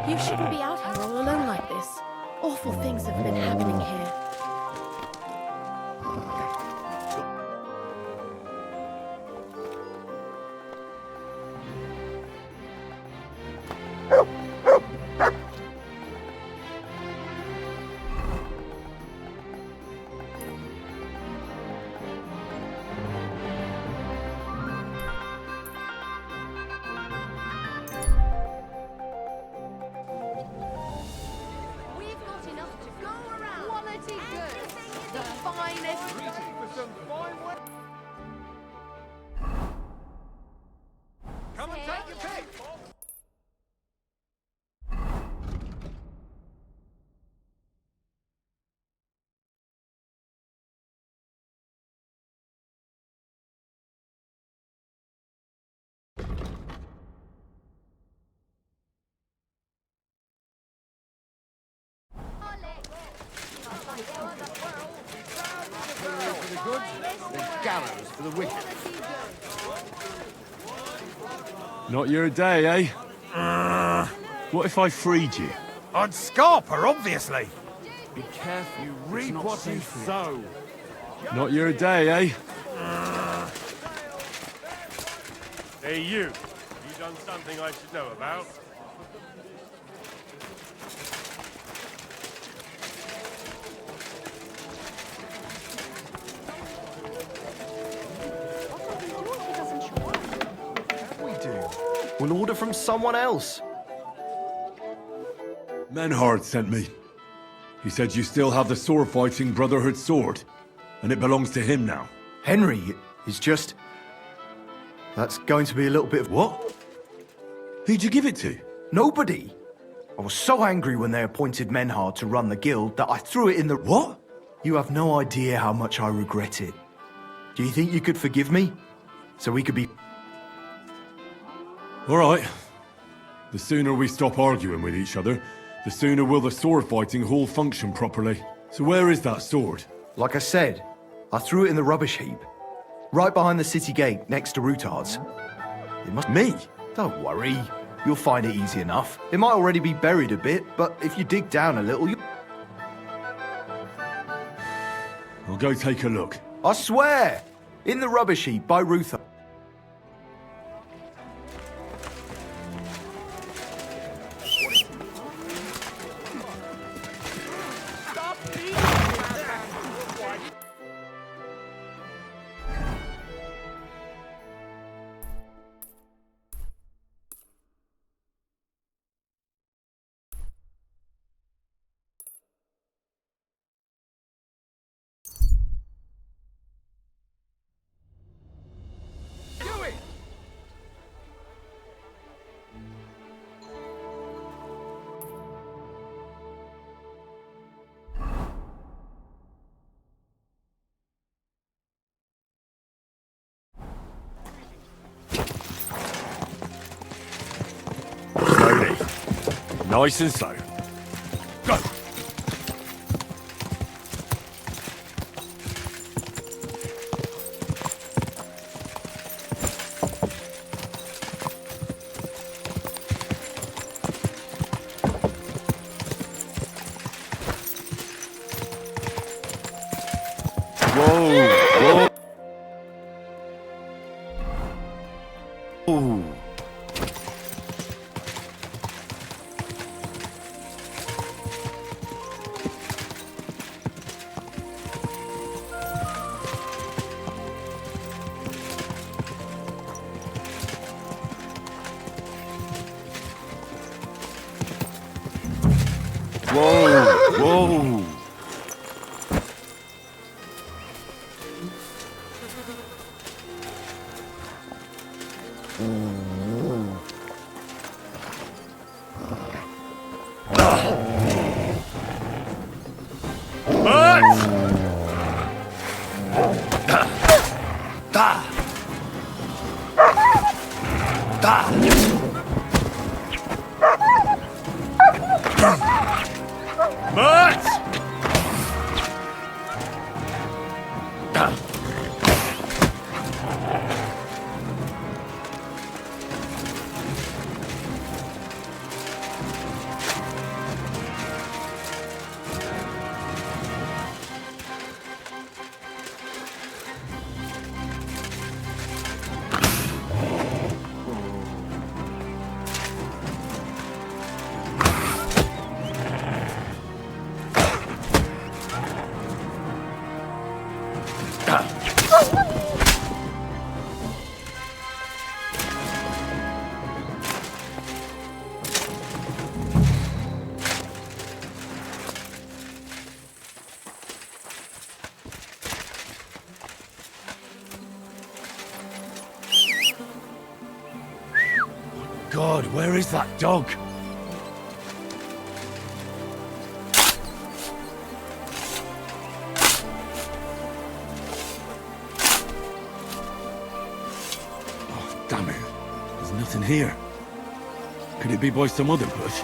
You shouldn't be out here all alone like this. Awful things have been happening here. Come and take your pick. For the good, there's gallows for the wicked. Not your day, eh? What if I freed you? I'd scarp her, obviously. Be careful, you reap what you sow. Not your day, eh? Hey, you done something I should know about? We do. We'll order from someone else. Menhard sent me. He said you still have the sword-fighting Brotherhood sword, and it belongs to him now. Henry is just... That's going to be a little bit of... What? Who'd you give it to? Nobody. I was so angry when they appointed Menhard to run the guild that I threw it in the... What? You have no idea how much I regret it. Do you think you could forgive me? So we could be... All right. The sooner we stop arguing with each other, the sooner will the sword-fighting hall function properly. So where is that sword? Like I said, I threw it in the rubbish heap. Right behind the city gate, next to Routard's. It must... Me? Don't worry. You'll find it easy enough. It might already be buried a bit, but if you dig down a little, you... I'll go take a look. I swear! In the rubbish heap by Ruthard. Slowly. Nice and slow. Go! Whoa! Whoa! Ooh. Whoa! Whoa! God, where is that dog? Oh, damn it. There's nothing here. Could it be by some other bush?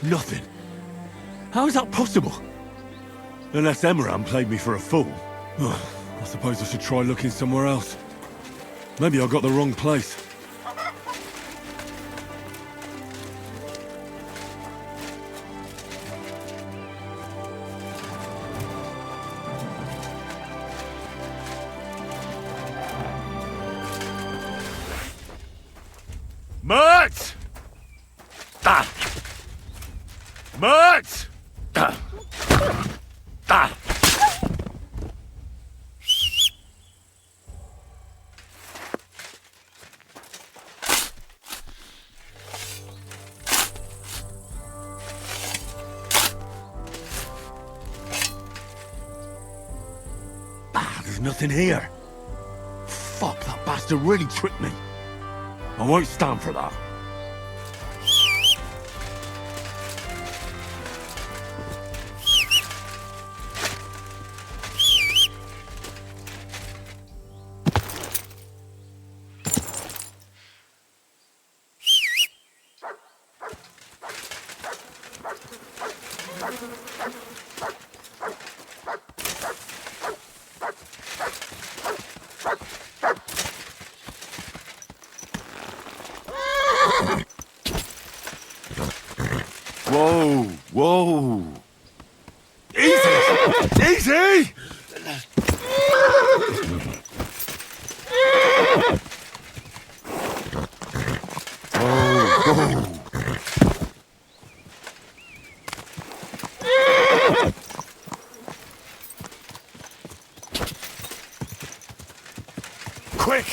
Nothing. How is that possible? Unless Emran played me for a fool. I suppose I should try looking somewhere else. Maybe I got the wrong place. Mert! Ah! Mert! Ah! Ah! There's nothing here. Fuck, that bastard really tricked me. I won't stand for that. Whoa, whoa. Easy! Easy! Quick!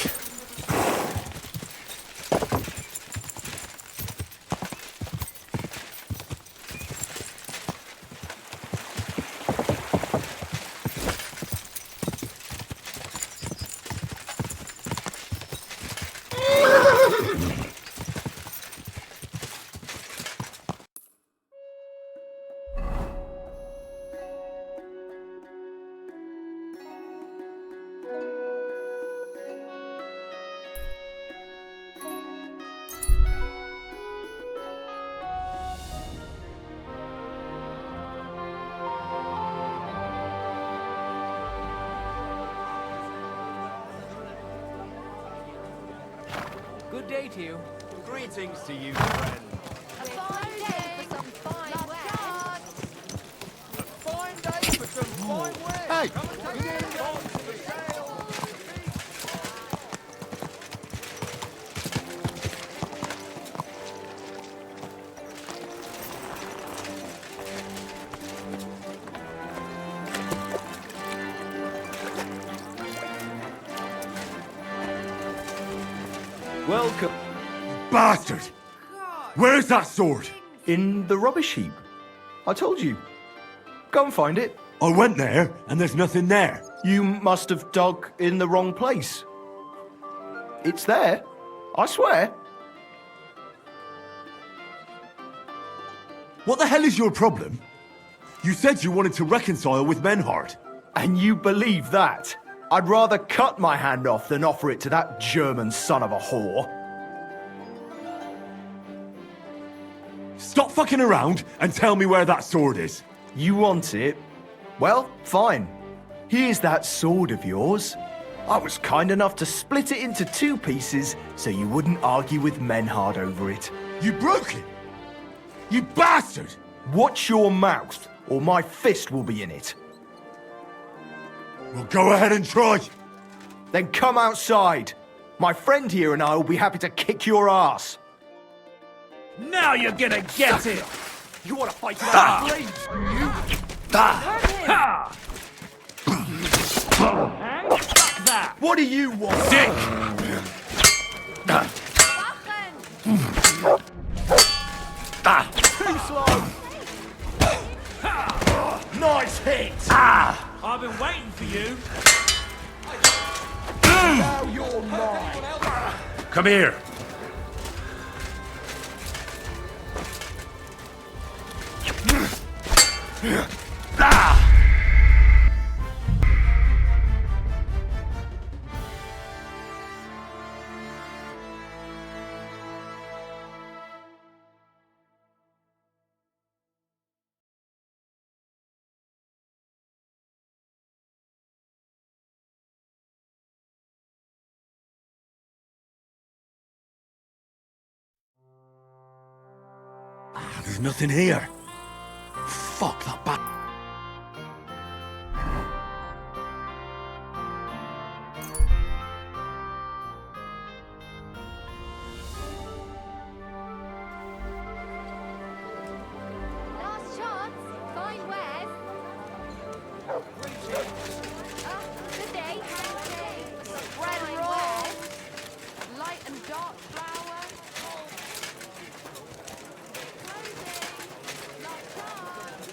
Good day to you. Greetings to you, friend. A fine day for some fine wear. Fine day for some fine wear. Hey! Come and take it on to the sale. Welcome. Bastard! Where's that sword? In the rubbish heap. I told you. Go and find it. I went there, and there's nothing there. You must have dug in the wrong place. It's there, I swear. What the hell is your problem? You said you wanted to reconcile with Menhard. And you believe that? I'd rather cut my hand off than offer it to that German son of a whore. Stop fucking around and tell me where that sword is. You want it? Well, fine. Here's that sword of yours. I was kind enough to split it into 2 pieces so you wouldn't argue with Menhard over it. You broke it! You bastard! Watch your mouth, or my fist will be in it. Well, go ahead and try. Then come outside. My friend here and I will be happy to kick your ass. Now you're gonna get it! You wanna fight to that! What do you want? Dick! Too slow! Nice hit! I've been waiting for you! Now you're mine! Come here. There's nothing here. Fuck that bat. Last chance. Find wares. Good day. Spread wares. Light and dark flower. Clothing. Last chance.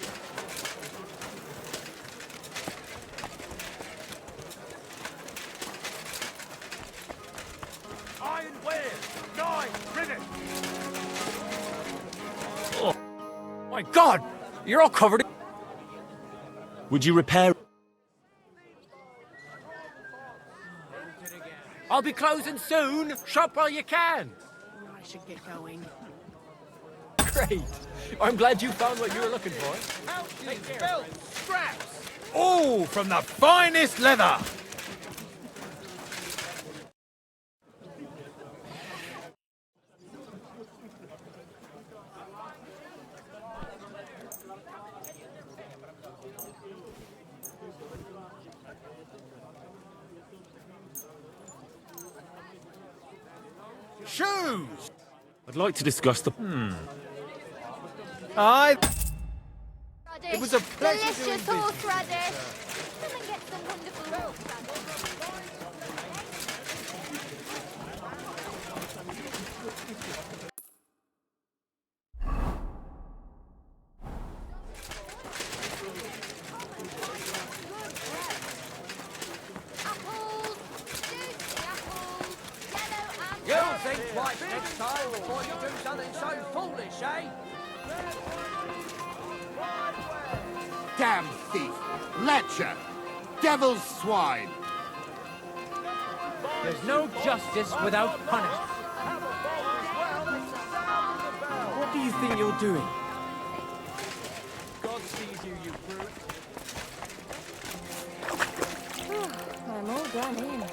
Iron wares! 9! Rivet! My God! You're all covered in... Would you repair... I'll be closing soon. Shop while you can. I should get going. Great. I'm glad you found what you were looking for. Take care. Belts! Straps! All from the finest leather! Shoes! I'd like to discuss the... It was a pleasure doing Delicious business. horseradish. Come and get some wonderful horseradish. Apples, juicy apples, yellow and You'll think twice next time before you do something so foolish, eh? Damn thief! Lecher! Devil's swine! There's no justice without punishment. What do you think you're doing? God sees you, you brute. I'm all done in.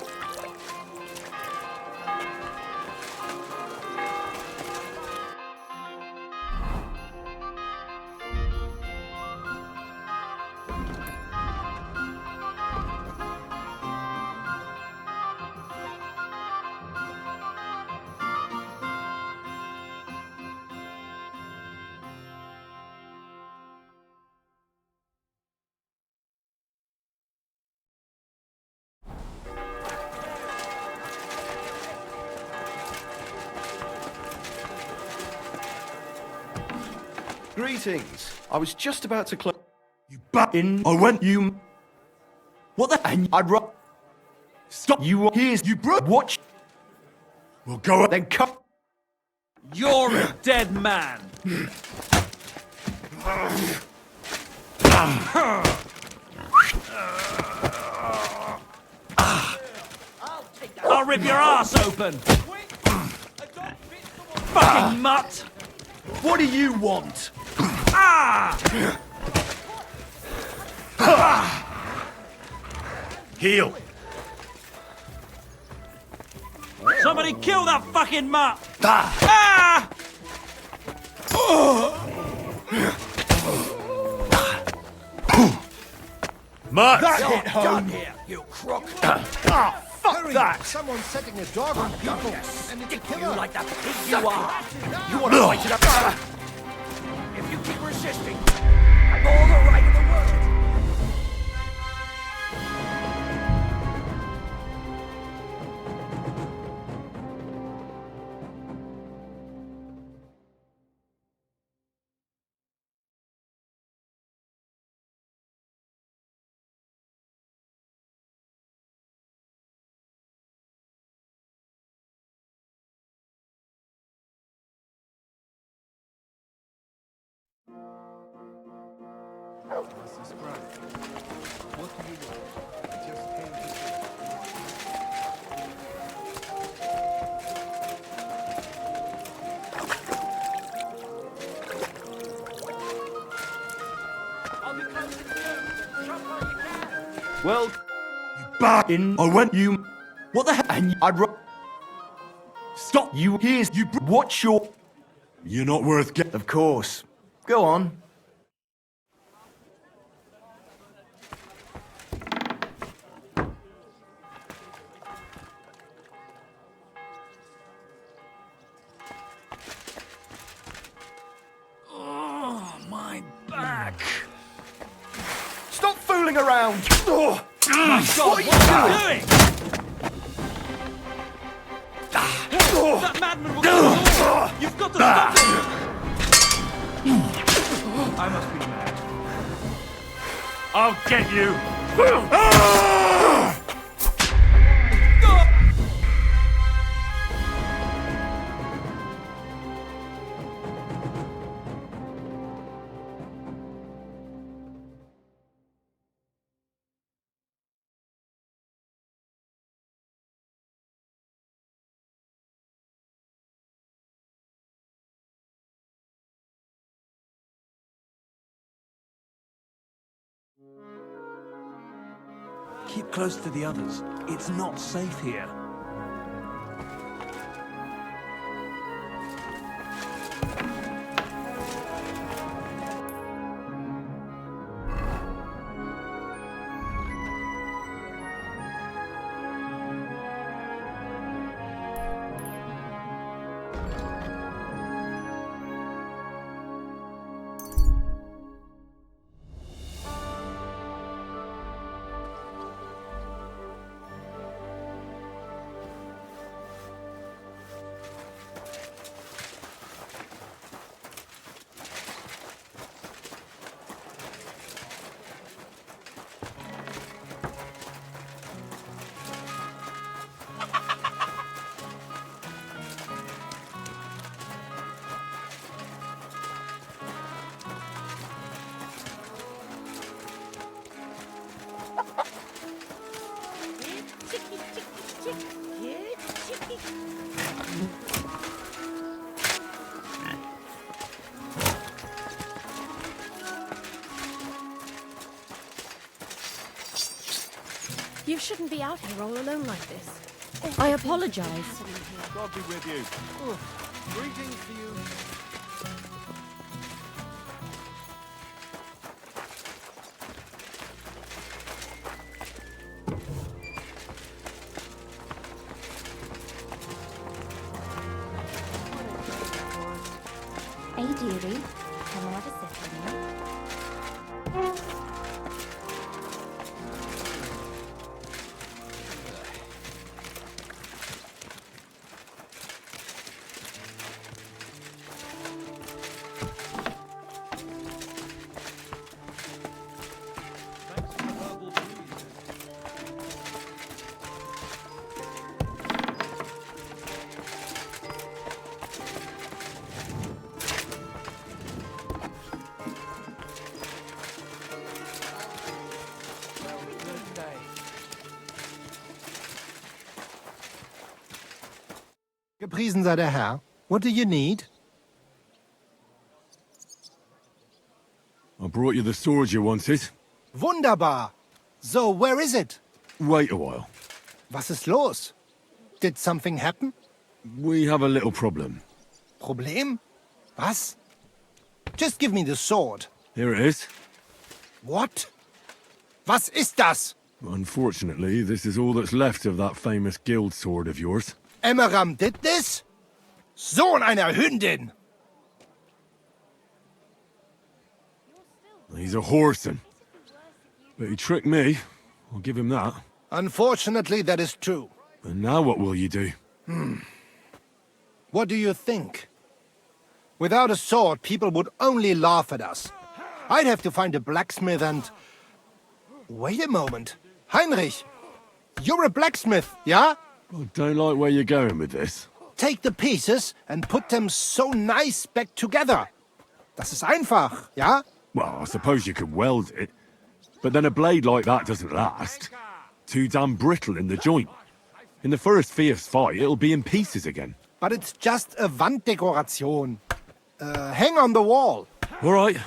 Greetings. I was just about to close. You bat In. I went. You. What the? And I'd ru- Stop. You. Here's. You bro. Watch. We'll go up. Then come. You're a dead man. I'll rip your ass open. Fucking mutt. What do you want? Heal. Somebody kill that fucking mutt. Ah! Mutt. Hit home. You crook. Fuck that. Someone's setting a dog on people, and it's a You killer. like that pig you are. You want to fight it up? If you keep resisting, I've all the right in the world. Well, Bat in. I went. You. What the hell? And I'd ru- Stop. You. Here's. You. Watch your. You're not worth get. Of course. Go on. Oh, my back. Stop fooling around. God, what are you doing? That madman will kill us all. You've got to stop him. I must be mad. I'll get you! Keep close to the others. It's not safe here. You shouldn't be out here all alone like this. I apologize. God be with you. Greetings to you. Hey, dearie. Come and have a sip with me. Gepriesen sei der Herr. What do you need? I brought you the sword you wanted. Wunderbar. So, where is it? Wait a while. Was ist los? Did something happen? We have a little problem. Problem? Was? Just give me the sword. Here it is. What? Was ist das? Unfortunately, this is all that's left of that famous guild sword of yours. Emmeram did this? Sohn einer Hündin! He's a whoreson. But he tricked me. I'll give him that. Unfortunately, that is true. And now what will you do? What do you think? Without a sword, people would only laugh at us. I'd have to find a blacksmith and... Wait a moment. Heinrich, you're a blacksmith, yeah? I don't like where you're going with this. Take the pieces and put them so nice back together. Das ist einfach, ja? Well, I suppose you could weld it. But then a blade like that doesn't last. Too damn brittle in the joint. In the first fierce fight, it'll be in pieces again. But it's just a Wanddekoration. Hang on the wall. All right.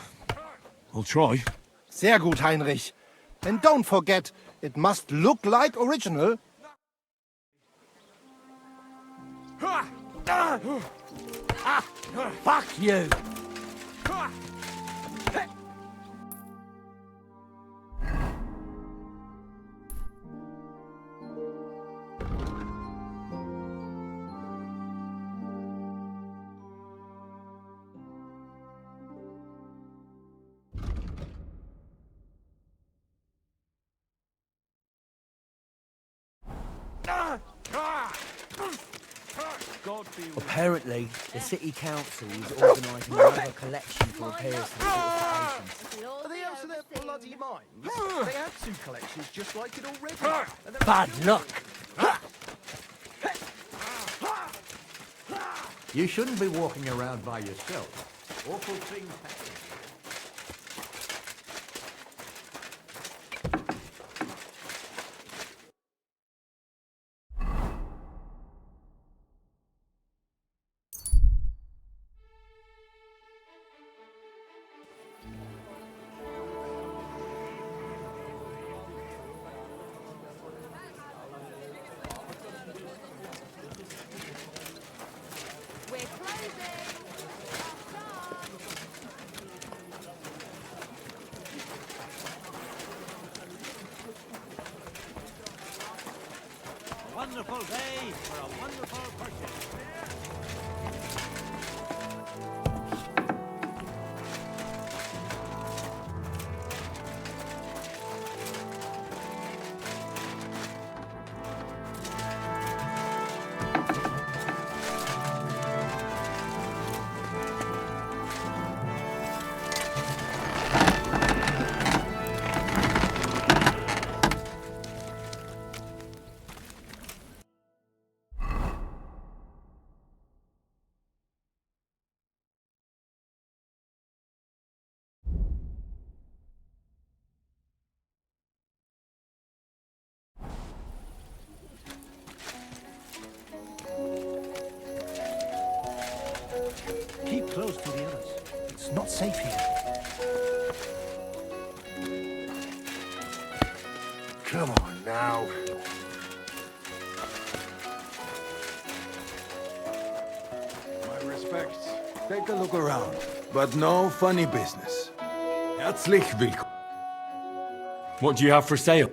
I'll try. Sehr gut, Heinrich. And don't forget, it must look like original. Fuck you! Apparently, the city council is organising another collection for repairs to the fortifications. Are they out of their bloody minds? They have two collections just like it already. And they're- Bad luck! You shouldn't be walking around by yourself. Awful things happen. We're closing. A wonderful day for a wonderful purchase. Keep close to the others. It's not safe here. Come on now. My respects. Take a look around, but no funny business. Herzlich willkommen. What do you have for sale?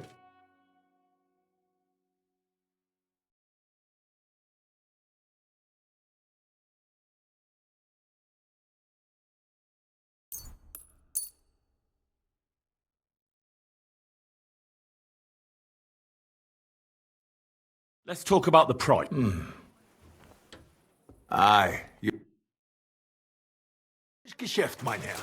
Let's talk about the price. Aye. Geschäft, mein Herr.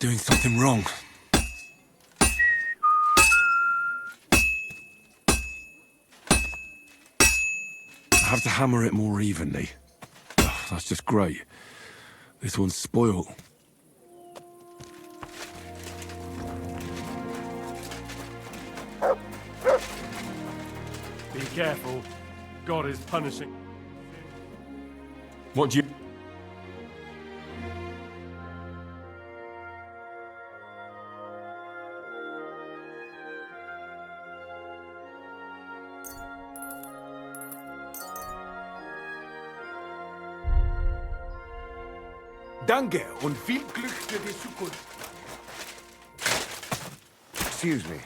doing something wrong. I have to hammer it more evenly. Oh, that's just great. This one's spoiled. Be careful. God is punishing. What do you... Danke und viel Glück für die Zukunft. Excuse me.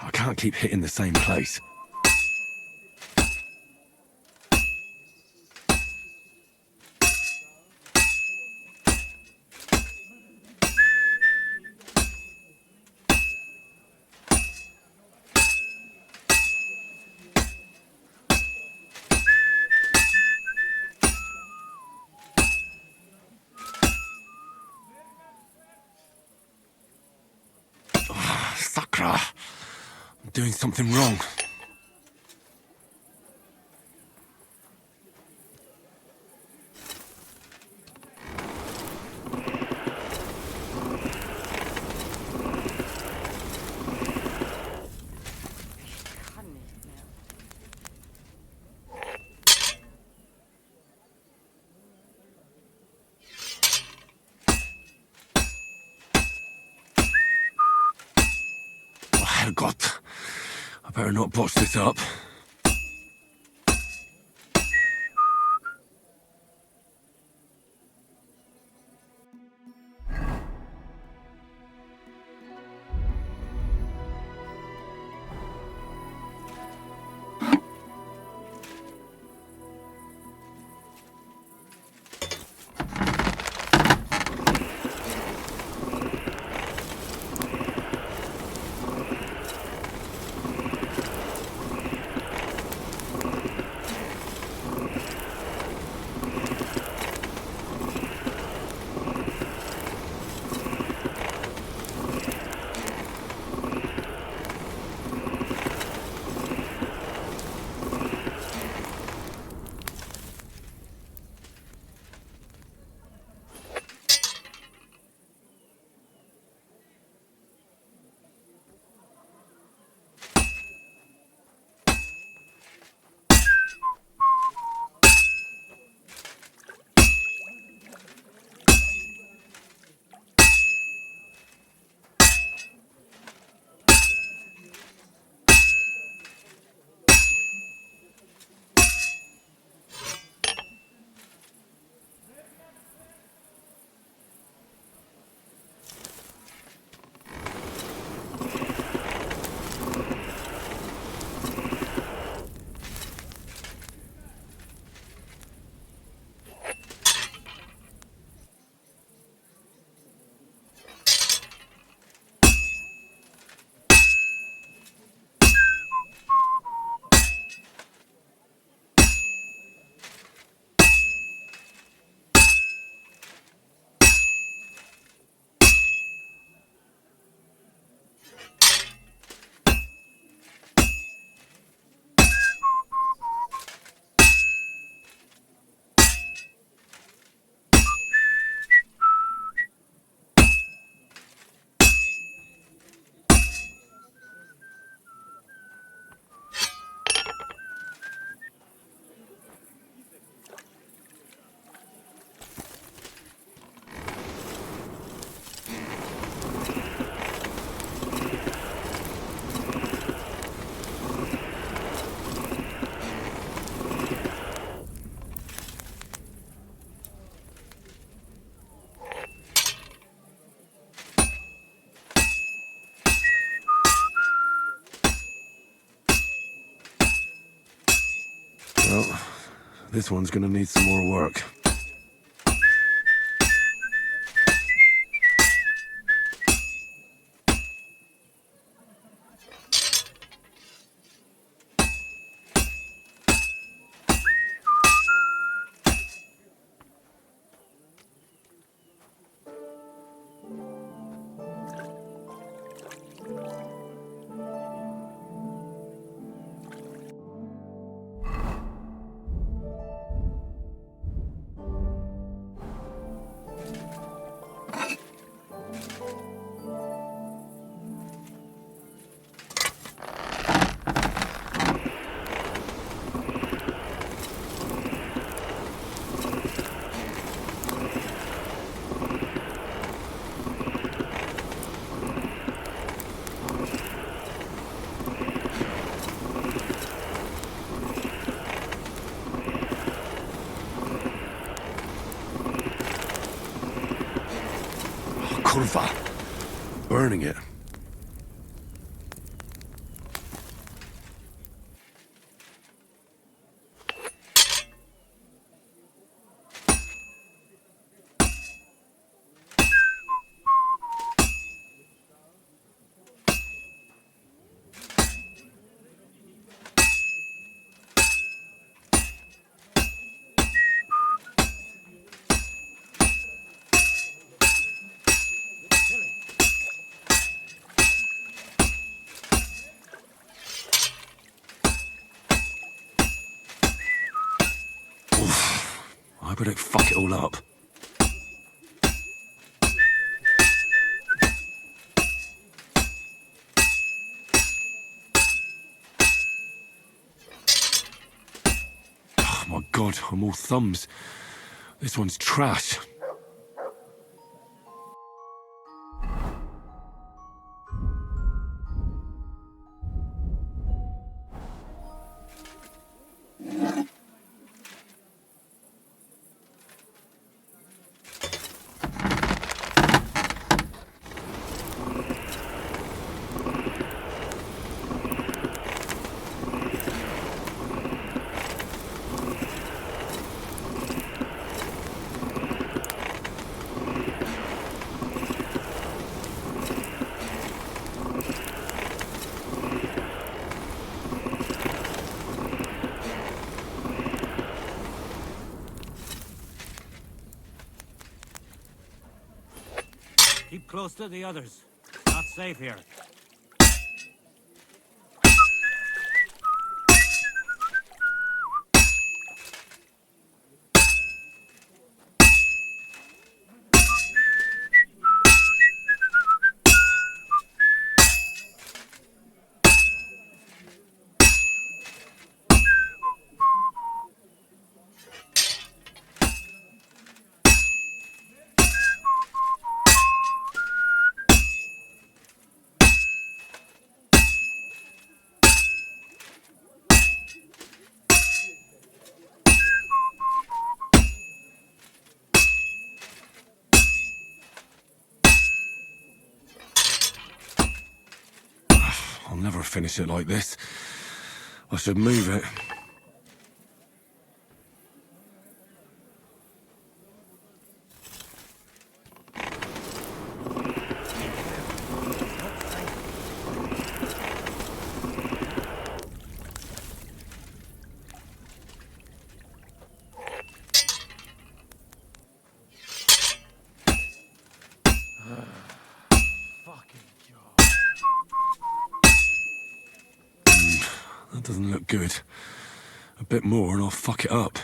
I can't keep hitting the same place. Sakra! I'm doing something wrong. Oh, Herrgott. I better not botch this up. This one's gonna need some more work. Kurva. Burning it. I better fuck it all up. Oh my god, I'm all thumbs. This one's trash. Keep close to the others. It's not safe here. I'll never finish it like this. I should move it. That doesn't look good. A bit more and I'll fuck it up.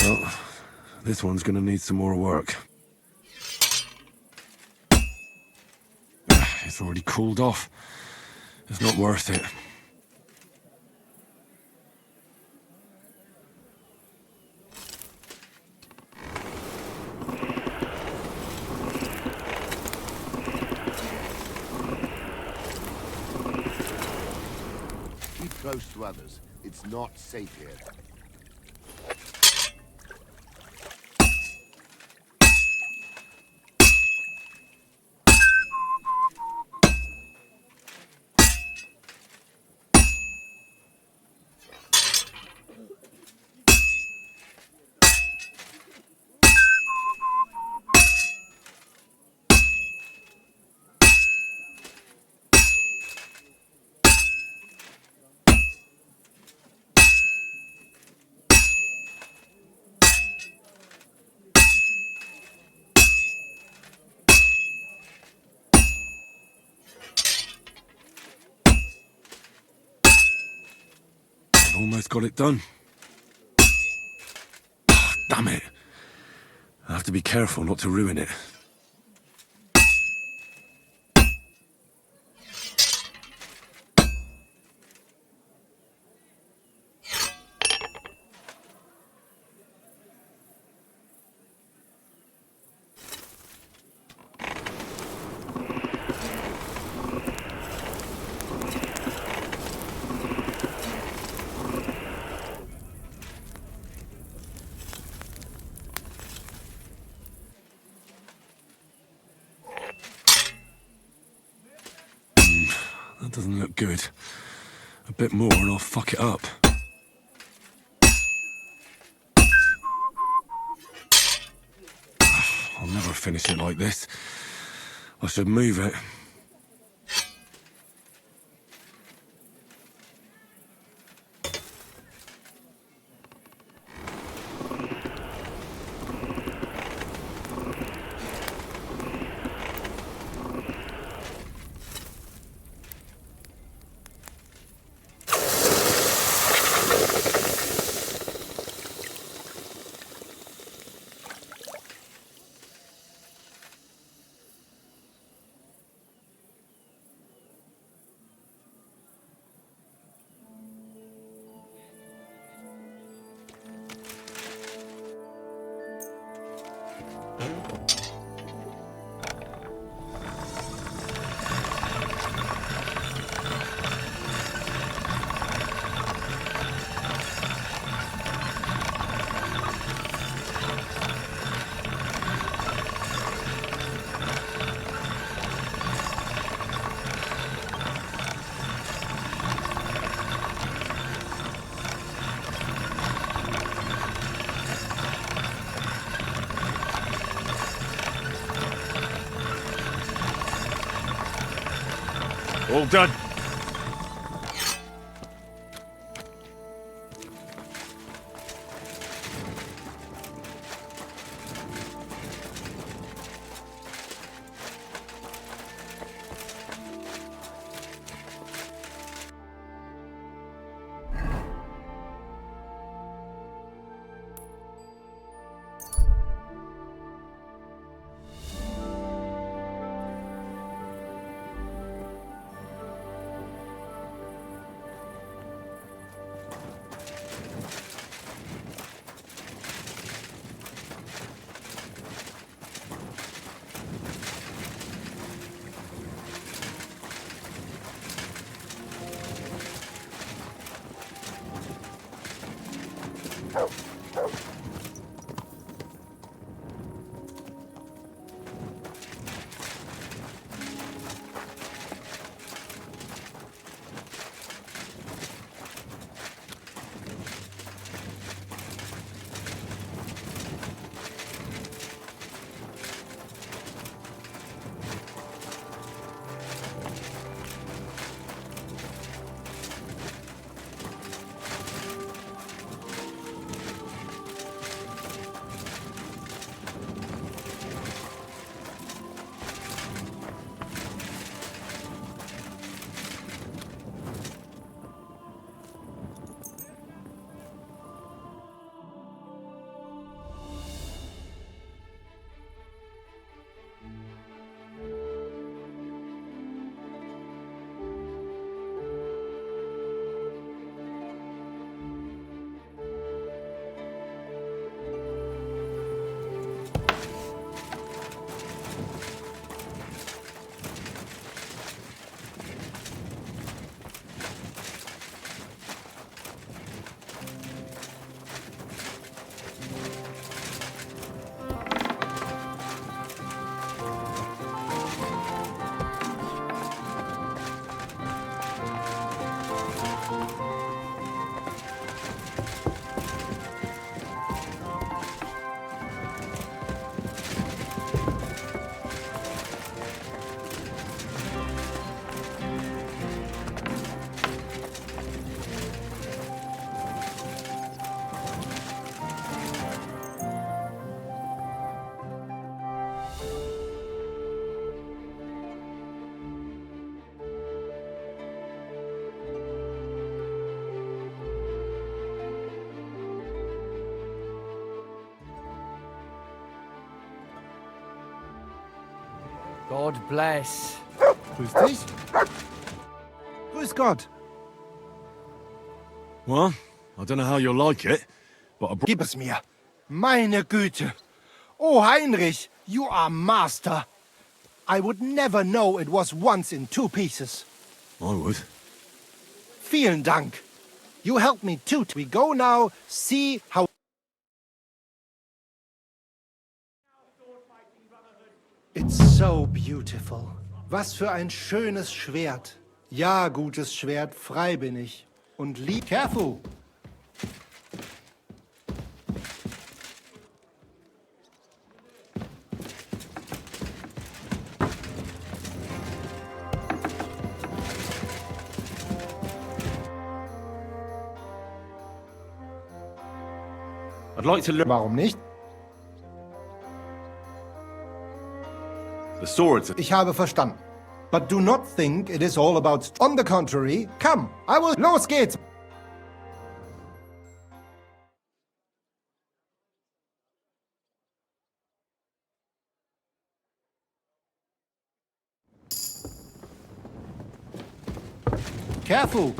Well, this one's gonna need some more work. It's already cooled off. It's not worth it. Keep close to others. It's not safe here. I've almost got it done. Damn it. I have to be careful not to ruin it. That doesn't look good. A bit more and I'll fuck it up. I'll never finish it like this. I should move it. All done. God bless. Grüß dich. Grüß Gott. Well, I don't know how you'll like it, but I brought... Gib es mir. Meine Güte. Oh, Heinrich, you are master. I would never know it was once in 2 pieces. I would. Vielen Dank. You helped me too. We go now, see how... It's so beautiful. Was für ein schönes Schwert. Ja, gutes Schwert, frei bin ich. Und lieb... Careful! I'd like to learn... Warum nicht? The swords... Ich habe verstanden. But do not think it is all about... On the contrary, come, I will... Los geht's! Careful!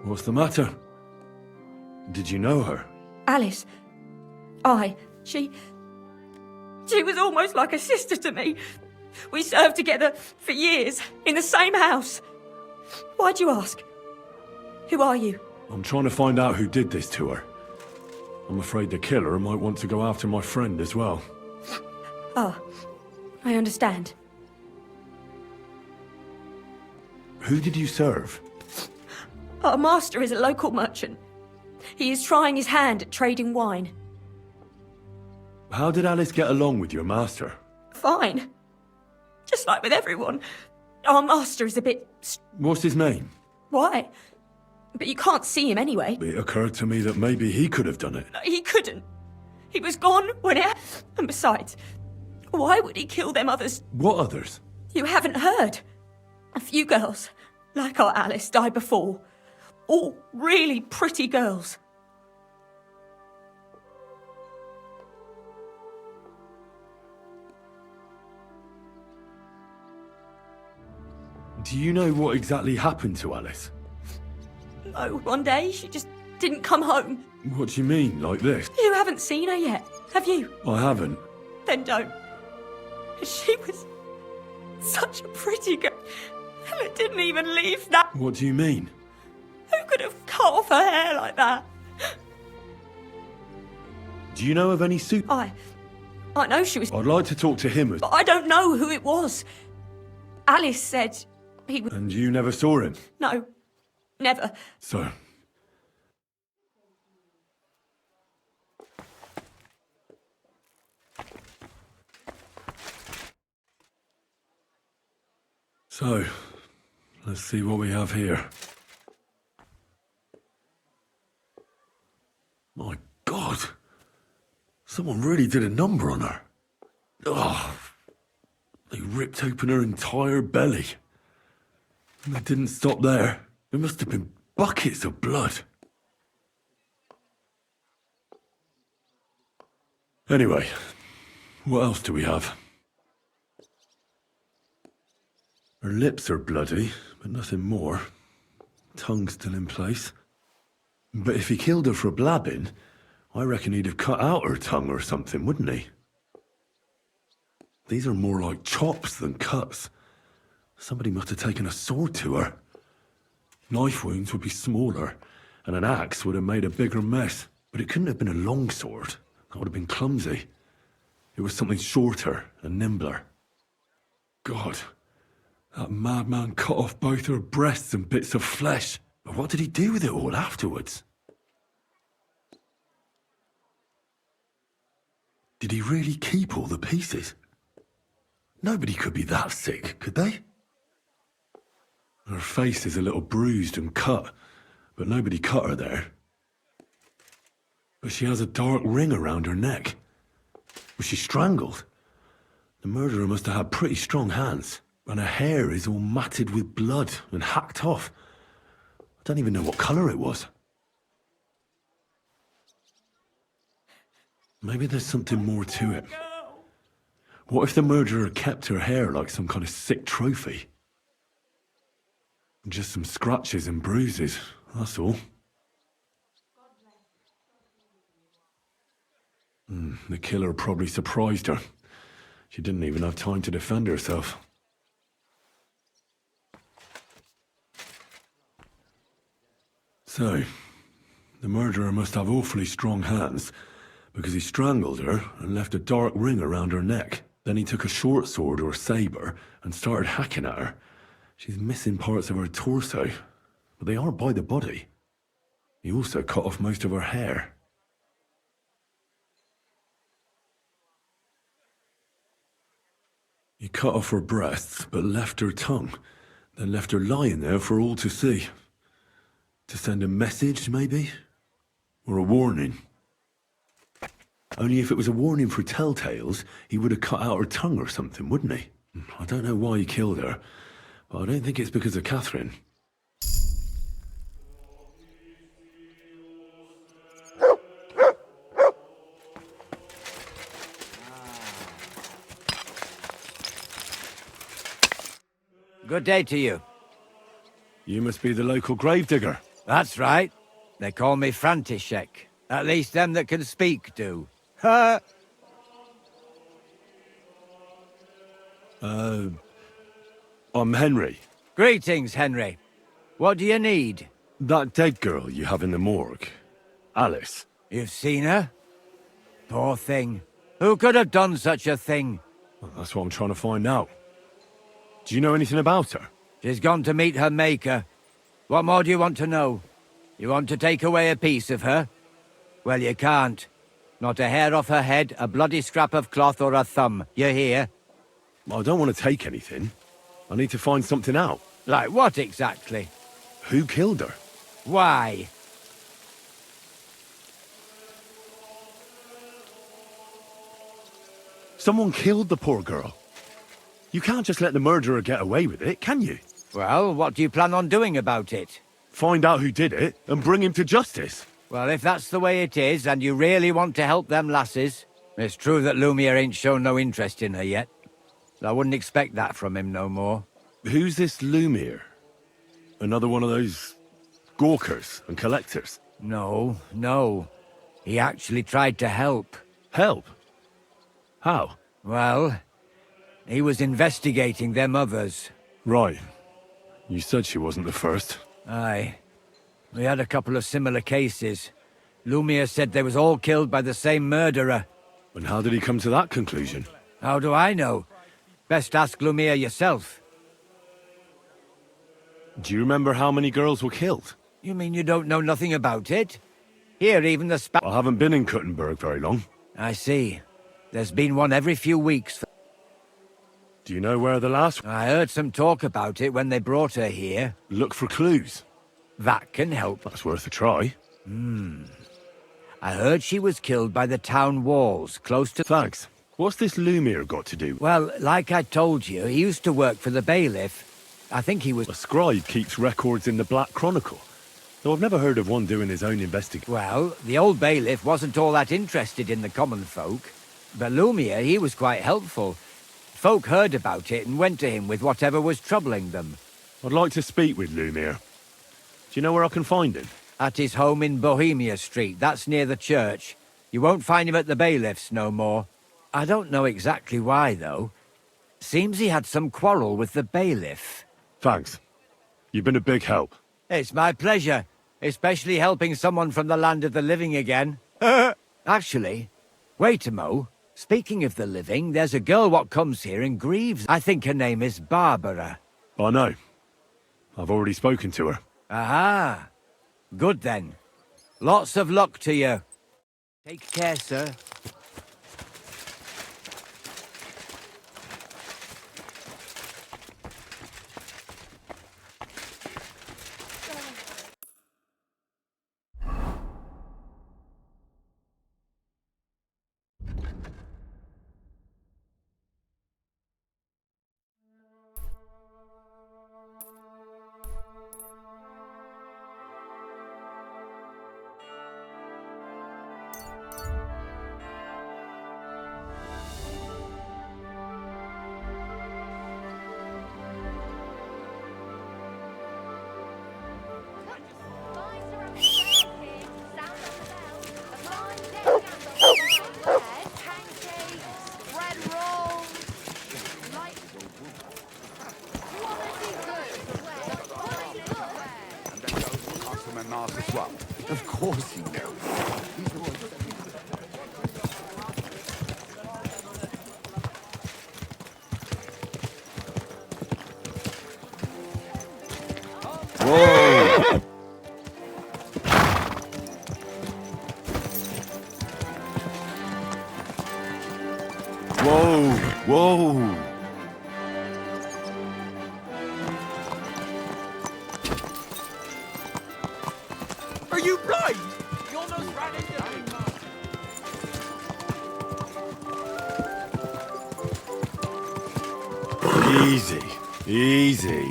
What's the matter? Did you know her? Alice. She was almost like a sister to me. We served together for years, in the same house. Why'd you ask? Who are you? I'm trying to find out who did this to her. I'm afraid the killer might want to go after my friend as well. Ah, I understand. Who did you serve? Our master is a local merchant. He is trying his hand at trading wine. How did Alice get along with your master? Fine. Just like with everyone. Our master is a bit... What's his name? Why? But you can't see him anyway. It occurred to me that maybe he could have done it. He couldn't. He was gone when it... And besides, why would he kill them others? What others? You haven't heard. A few girls, like our Alice, died before. All really pretty girls. Do you know what exactly happened to Alice? No, one day she just didn't come home. What do you mean, like this? You haven't seen her yet, have you? I haven't. Then don't. She was such a pretty girl. And it didn't even leave that. What do you mean? Who could have cut off her hair like that? Do you know of any suit? I know she was... I'd like to talk to him. But I don't know who it was. Alice said he was... And you never saw him? No, never. So, So, let's see what we have here. My God! Someone really did a number on her. Oh, they ripped open her entire belly. And they didn't stop there. There must have been buckets of blood. Anyway, what else do we have? Her lips are bloody, but nothing more. Tongue still in place. But if he killed her for blabbing, I reckon he'd have cut out her tongue or something, wouldn't he? These are more like chops than cuts. Somebody must have taken a sword to her. Knife wounds would be smaller, and an axe would have made a bigger mess. But it couldn't have been a long sword. That would have been clumsy. It was something shorter and nimbler. God, that madman cut off both her breasts and bits of flesh. But what did he do with it all afterwards? Did he really keep all the pieces? Nobody could be that sick, could they? Her face is a little bruised and cut, but nobody cut her there. But she has a dark ring around her neck. Was she strangled? The murderer must have had pretty strong hands, and her hair is all matted with blood and hacked off. I don't even know what colour it was. Maybe there's something more to it. What if the murderer kept her hair like some kind of sick trophy? Just some scratches and bruises, that's all. The killer probably surprised her. She didn't even have time to defend herself. So, the murderer must have awfully strong hands, because he strangled her and left a dark ring around her neck. Then he took a short sword or saber and started hacking at her. She's missing parts of her torso, but they are by the body. He also cut off most of her hair. He cut off her breasts, but left her tongue, then left her lying there for all to see. To send a message, maybe? Or a warning? Only if it was a warning for telltales, he would have cut out her tongue or something, wouldn't he? I don't know why he killed her, but I don't think it's because of Catherine. Good day to you. You must be the local gravedigger. That's right. They call me František. At least them that can speak do. Ha! I'm Henry. Greetings, Henry. What do you need? That dead girl you have in the morgue. Alice. You've seen her? Poor thing. Who could have done such a thing? Well, that's what I'm trying to find out. Do you know anything about her? She's gone to meet her maker. What more do you want to know? You want to take away a piece of her? Well, you can't. Not a hair off her head, a bloody scrap of cloth or a thumb. You hear? I don't want to take anything. I need to find something out. Like what exactly? Who killed her? Why? Someone killed the poor girl. You can't just let the murderer get away with it, can you? Well, what do you plan on doing about it? Find out who did it and bring him to justice. Well, if that's the way it is, and you really want to help them lasses, it's true that Lumiere ain't shown no interest in her yet. I wouldn't expect that from him no more. Who's this Lumiere? Another one of those gawkers and collectors? No, no. He actually tried to help. Help? How? Well, he was investigating them others. Right. You said she wasn't the first. Aye. We had a couple of similar cases. Lumiere said they was all killed by the same murderer. And how did he come to that conclusion? How do I know? Best ask Lumiere yourself. Do you remember how many girls were killed? You mean you don't know nothing about it? Here, even the I haven't been in Kuttenberg very long. I see. There's been one every few weeks. Do you know where the last... I heard some talk about it when they brought her here. Look for clues. That can help. That's worth a try. I heard she was killed by the town walls, close to... Thanks. What's this Lumiere got to do? Well, like I told you, he used to work for the bailiff. I think he was... A scribe keeps records in the Black Chronicle. Though I've never heard of one doing his own investigation. Well, the old bailiff wasn't all that interested in the common folk. But Lumiere, he was quite helpful. Folk heard about it and went to him with whatever was troubling them. I'd like to speak with Lumiere. Do you know where I can find him? At his home in Bohemia Street, that's near the church. You won't find him at the bailiff's no more. I don't know exactly why, though. Seems he had some quarrel with the bailiff. Thanks. You've been a big help. It's my pleasure, especially helping someone from the land of the living again. Actually, wait a mo. Speaking of the living, there's a girl what comes here and grieves. I think her name is Barbara. I know. I've already spoken to her. Aha. Good then. Lots of luck to you. Take care, sir. Of course he knows. Whoa! Whoa! Whoa! Are you blind? You almost ran into me. Easy. Easy.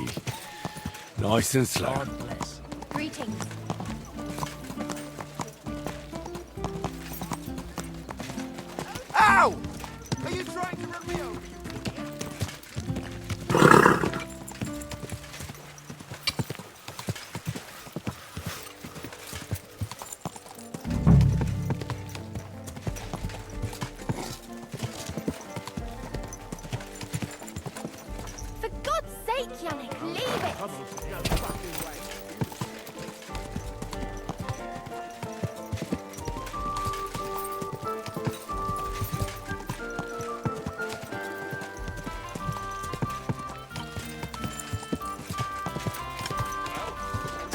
Nice and slow. God bless. Greetings. Ow! Are you trying to run me over? For God's sake, Yannick, leave it!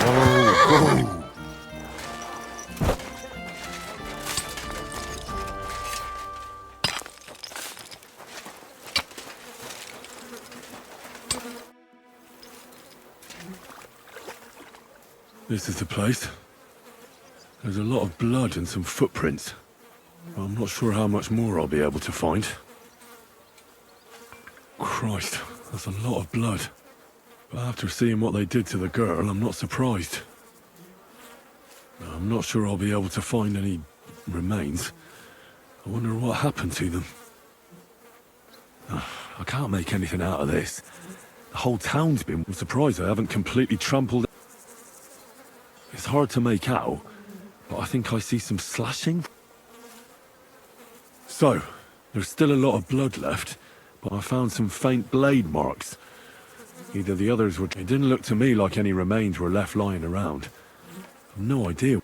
Whoa! This is the place. There's a lot of blood and some footprints. I'm not sure how much more I'll be able to find. Christ, that's a lot of blood. But after seeing what they did to the girl, I'm not surprised. I'm not sure I'll be able to find any remains. I wonder what happened to them. I can't make anything out of this. The whole town's been... I'm surprised I haven't completely trampled... It's hard to make out, but I think I see some slashing. So, there's still a lot of blood left, but I found some faint blade marks. Either the others were... It didn't look to me like any remains were left lying around. I've no idea.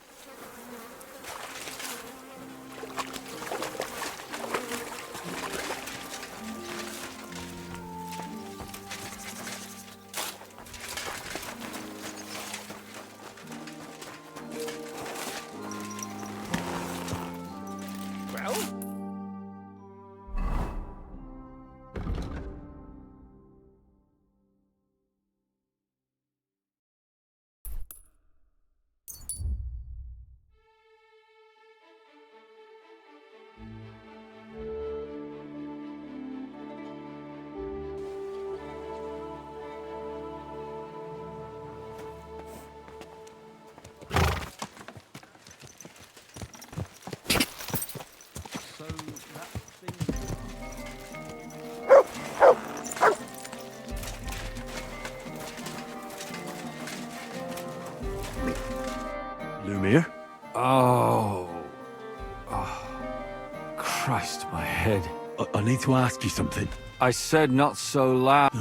Christ, my head. I need to ask you something. I said not so loud.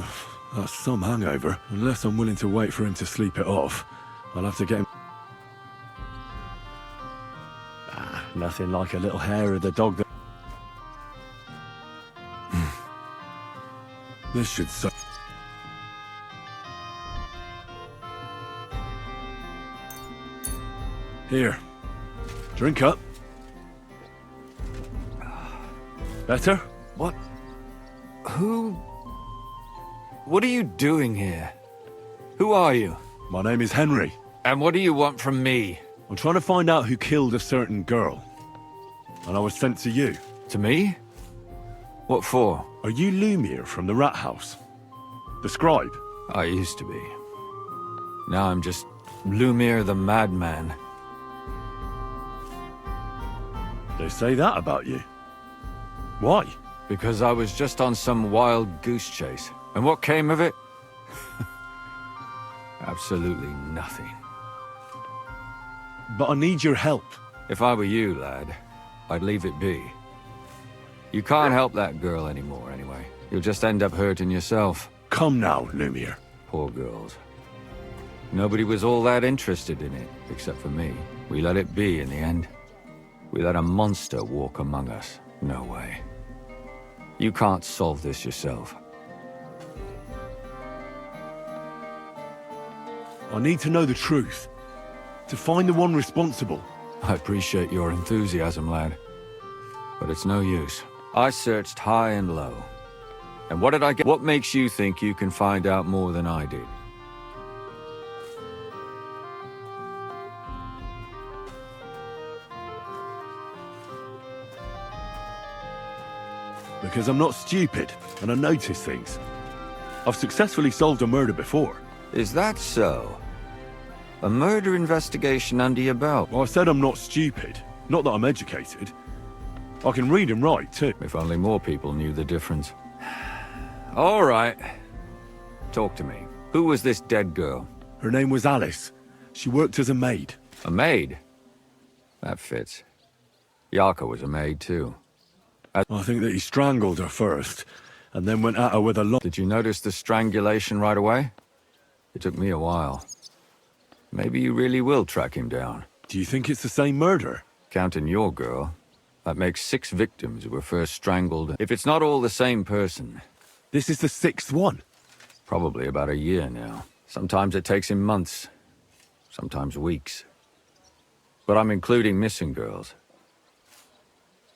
That's some hangover. Unless I'm willing to wait for him to sleep it off, I'll have to get him... Nothing like a little hair of the dog that... This should... Here. Drink up. Better? What? Who... What are you doing here? Who are you? My name is Henry. And what do you want from me? I'm trying to find out who killed a certain girl. And I was sent to you. To me? What for? Are you Lumiere from the rat house? The scribe? I used to be. Now I'm just Lumiere the madman. They say that about you. Why? Because I was just on some wild goose chase. And what came of it? Absolutely nothing. But I need your help. If I were you, lad, I'd leave it be. You can't help that girl anymore, anyway. You'll just end up hurting yourself. Come now, Lumiere. Poor girls. Nobody was all that interested in it, except for me. We let it be in the end. We let a monster walk among us. No way. You can't solve this yourself. I need to know the truth. To find the one responsible. I appreciate your enthusiasm, lad. But it's no use. I searched high and low. And what did I get? What makes you think you can find out more than I did? Because I'm not stupid, and I notice things. I've successfully solved a murder before. Is that so? A murder investigation under your belt? Well, I said I'm not stupid. Not that I'm educated. I can read and write, too. If only more people knew the difference. All right. Talk to me. Who was this dead girl? Her name was Alice. She worked as a maid. A maid? That fits. Yaka was a maid, too. I think that he strangled her first, and then went at her with a lot. Did you notice the strangulation right away? It took me a while. Maybe you really will track him down. Do you think it's the same murder? Counting your girl, that makes 6 victims who were first strangled. If it's not all the same person... This is the 6th one? Probably about a year now. Sometimes it takes him months. Sometimes weeks. But I'm including missing girls.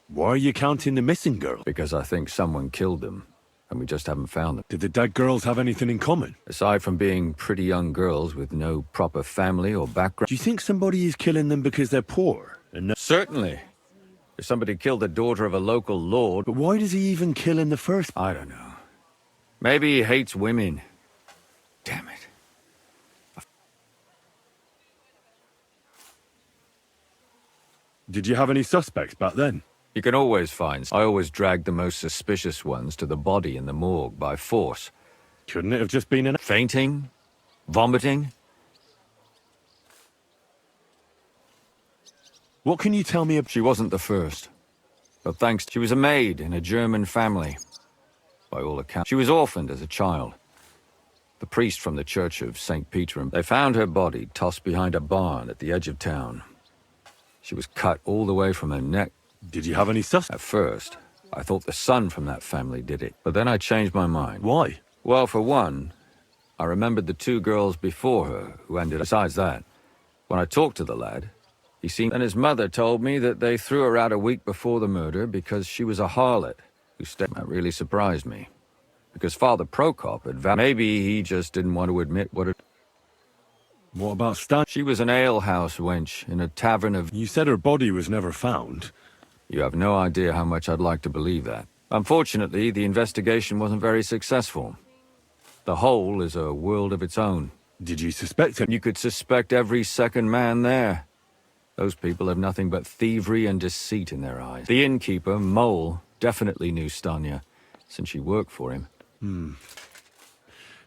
Why are you counting the missing girls? Because I think someone killed them, and we just haven't found them. Did the dead girls have anything in common? Aside from being pretty young girls with no proper family or background... Do you think somebody is killing them because they're poor? And no Certainly. If somebody killed the daughter of a local lord... But why does he even kill in the first... I don't know. Maybe he hates women. Damn it. Did you have any suspects back then? You can always find... I always dragged the most suspicious ones to the body in the morgue by force. Couldn't it have just been an... Fainting? Vomiting? What can you tell me about... She wasn't the first. But thanks... She was a maid in a German family. By all accounts. She was orphaned as a child. The priest from the church of St. Peter... They found her body tossed behind a barn at the edge of town. She was cut all the way from her neck. Did you have any suspects? At first, I thought the son from that family did it. But then I changed my mind. Why? Well, for one, I remembered the 2 girls before her who ended... Besides that, when I talked to the lad, he seemed... And his mother told me that they threw her out a week before the murder because she was a harlot who stayed... That really surprised me. Because Father Prokop had vowed... Maybe he just didn't want to admit what it... What about Stan? She was an alehouse wench in a tavern of... You said her body was never found. You have no idea how much I'd like to believe that. Unfortunately, the investigation wasn't very successful. The hole is a world of its own. Did you suspect him? You could suspect every second man there. Those people have nothing but thievery and deceit in their eyes. The innkeeper, Mole, definitely knew Stanya, since she worked for him.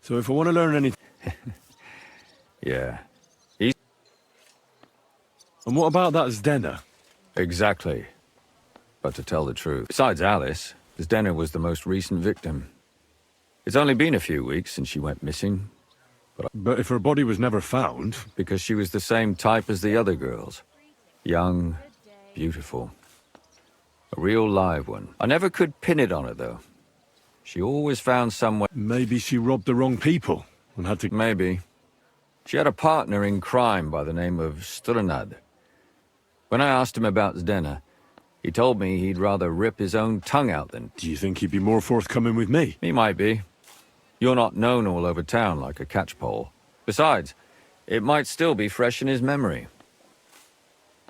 So if I want to learn anything... Yeah. And what about that Zdena? Exactly. But to tell the truth, besides Alice, Zdena was the most recent victim. It's only been a few weeks since she went missing. But if her body was never found... Because she was the same type as the other girls. Young, beautiful. A real live one. I never could pin it on her, though. She always found some way... Maybe she robbed the wrong people and had to... Maybe. She had a partner in crime by the name of Strnad. When I asked him about Zdena, he told me he'd rather rip his own tongue out than... Do you think he'd be more forthcoming with me? He might be. You're not known all over town like a catchpole. Besides, it might still be fresh in his memory.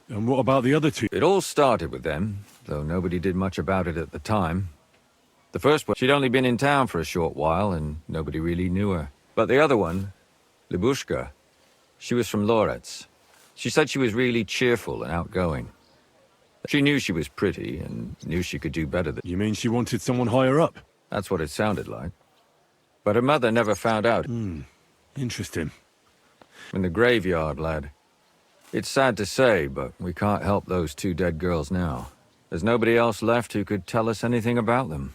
And what about the other two? It all started with them, though nobody did much about it at the time. The first one, she'd only been in town for a short while, and nobody really knew her. But the other one, Libushka, she was from Loretz. She said she was really cheerful and outgoing. She knew she was pretty, and knew she could do better than... You mean she wanted someone higher up? That's what it sounded like. But her mother never found out. Interesting. In the graveyard, lad. It's sad to say, but we can't help those two dead girls now. There's nobody else left who could tell us anything about them.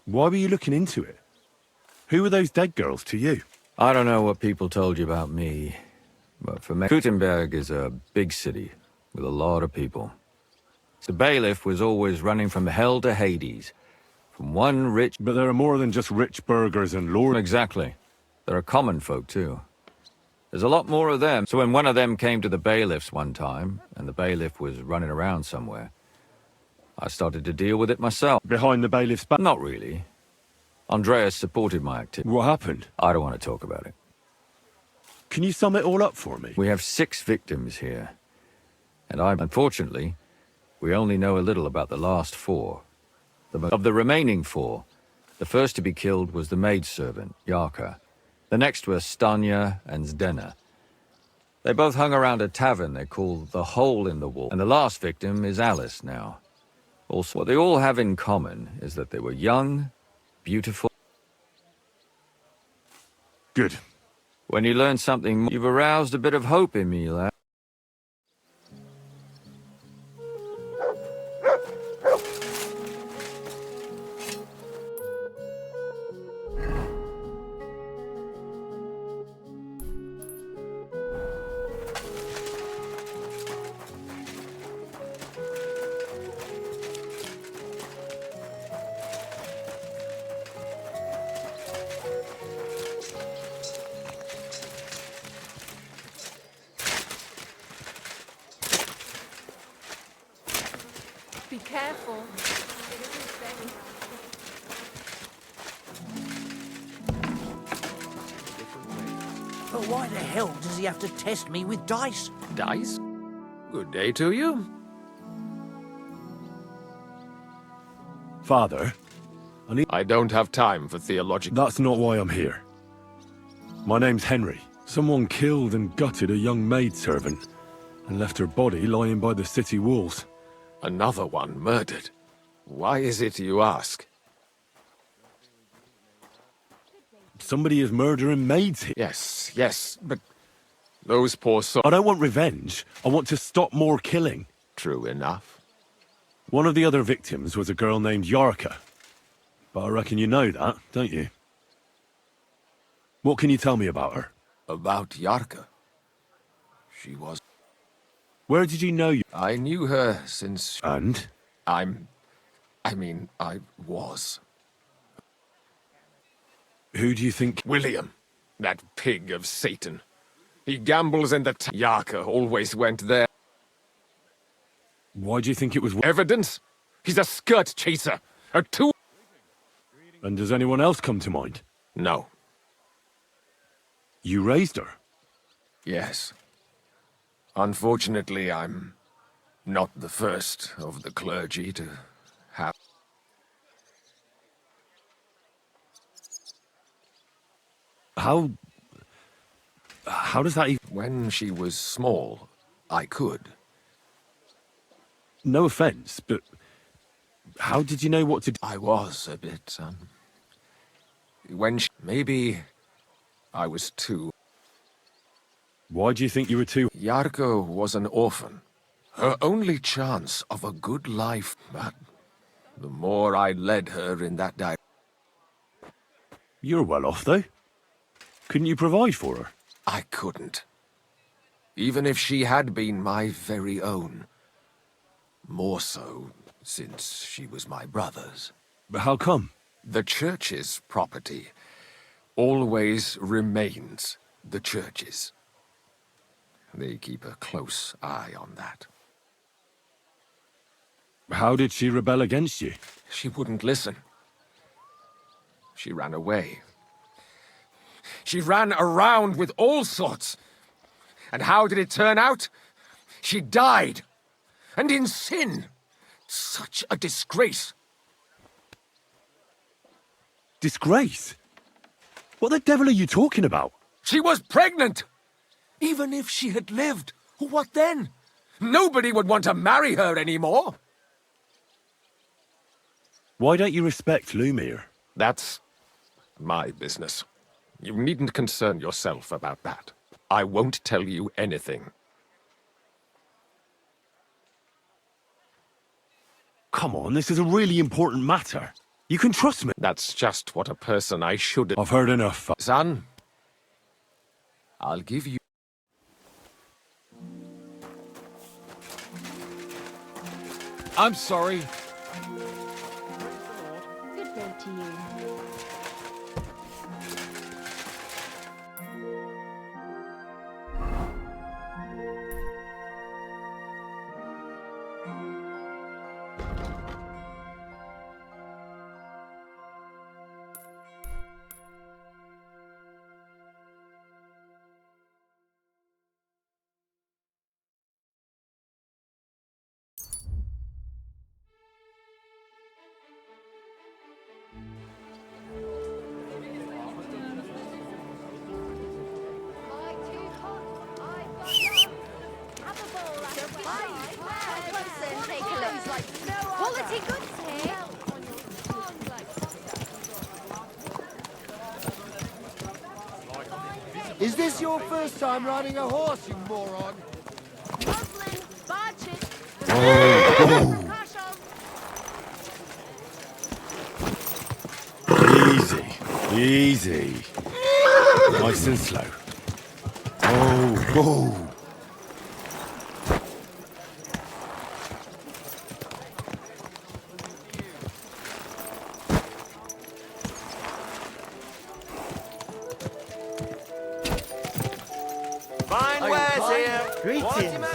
Why were you looking into it? Who were those dead girls to you? I don't know what people told you about me, but for me, Gutenberg is a big city with a lot of people. The bailiff was always running from hell to Hades. From one rich... But there are more than just rich burghers and lords. Exactly. There are common folk, too. There's a lot more of them. So when one of them came to the bailiffs one time, and the bailiff was running around somewhere, I started to deal with it myself. Behind the bailiff's back? Not really. Andreas supported my activity. What happened? I don't want to talk about it. Can you sum it all up for me? We have 6 victims here. And unfortunately, we only know a little about the last 4. Of the remaining 4, the first to be killed was the maidservant, Yarka. The next were Stanya and Zdena. They both hung around a tavern they call the Hole in the Wall. And the last victim is Alice now. Also, what they all have in common is that they were young, beautiful. Good. When you learn something, you've aroused a bit of hope in me, lad. Be careful. But why the hell does he have to test me with dice? Dice? Good day to you. Father, I don't have time for theological... That's not why I'm here. My name's Henry. Someone killed and gutted a young maidservant and left her body lying by the city walls. Another one murdered. Why is it you ask? Somebody is murdering maids here. Yes, but those poor souls... I don't want revenge. I want to stop more killing. True enough. One of the other victims was a girl named Yarka. But I reckon you know that, don't you? What can you tell me about her? About Yarka? She was... Where did you know you... I knew her since... And? I was. Who do you think... William. That pig of Satan. He gambles in the Yarka always went there. Why do you think it was... Evidence? He's a skirt chaser. A tool... And does anyone else come to mind? No. You raised her? Yes. Unfortunately, I'm not the first of the clergy to have... How does that even... When she was small, I could. No offense, but how did you know what to do? I was a bit, when she... Maybe I was too... Why do you think you were too... Yarko was an orphan. Her only chance of a good life, but the more I led her in that direction... You're well off, though. Couldn't you provide for her? I couldn't. Even if she had been my very own. More so, since she was my brother's. But how come? The church's property always remains the church's. They keep a close eye on that. How did she rebel against you? She wouldn't listen. She ran away. She ran around with all sorts. And how did it turn out? She died. And in sin. Such a disgrace. Disgrace? What the devil are you talking about? She was pregnant! Even if she had lived, what then? Nobody would want to marry her anymore. Why don't you respect Lumiere? That's my business. You needn't concern yourself about that. I won't tell you anything. Come on, this is a really important matter. You can trust me. That's just what a person I should... I've heard enough. Son, I'll give you... I'm sorry. Good day to you. Quality goods here. Is this your first time riding a horse, you moron? Muslin, barges. Easy, easy. Nice and slow. Oh. Fine wares here. Greetings.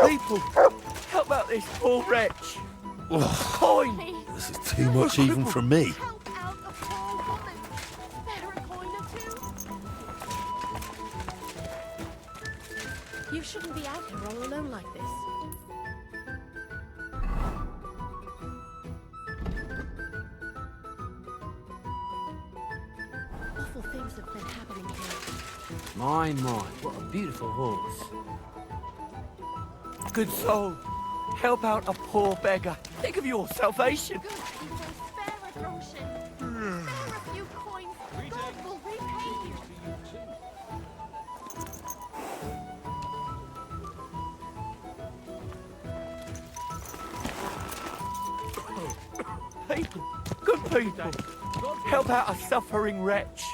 People, help out this poor wretch. Coin. This is too much even for me. Help out a poor woman. Spare a coin or two. You shouldn't be out here all alone like this. Awful things have been happening here. My, what a beautiful horse. Good soul, help out a poor beggar. Think of your salvation. Good people, spare a groschen. Spare a few coins. God will repay you. People, good people, help out a suffering wretch.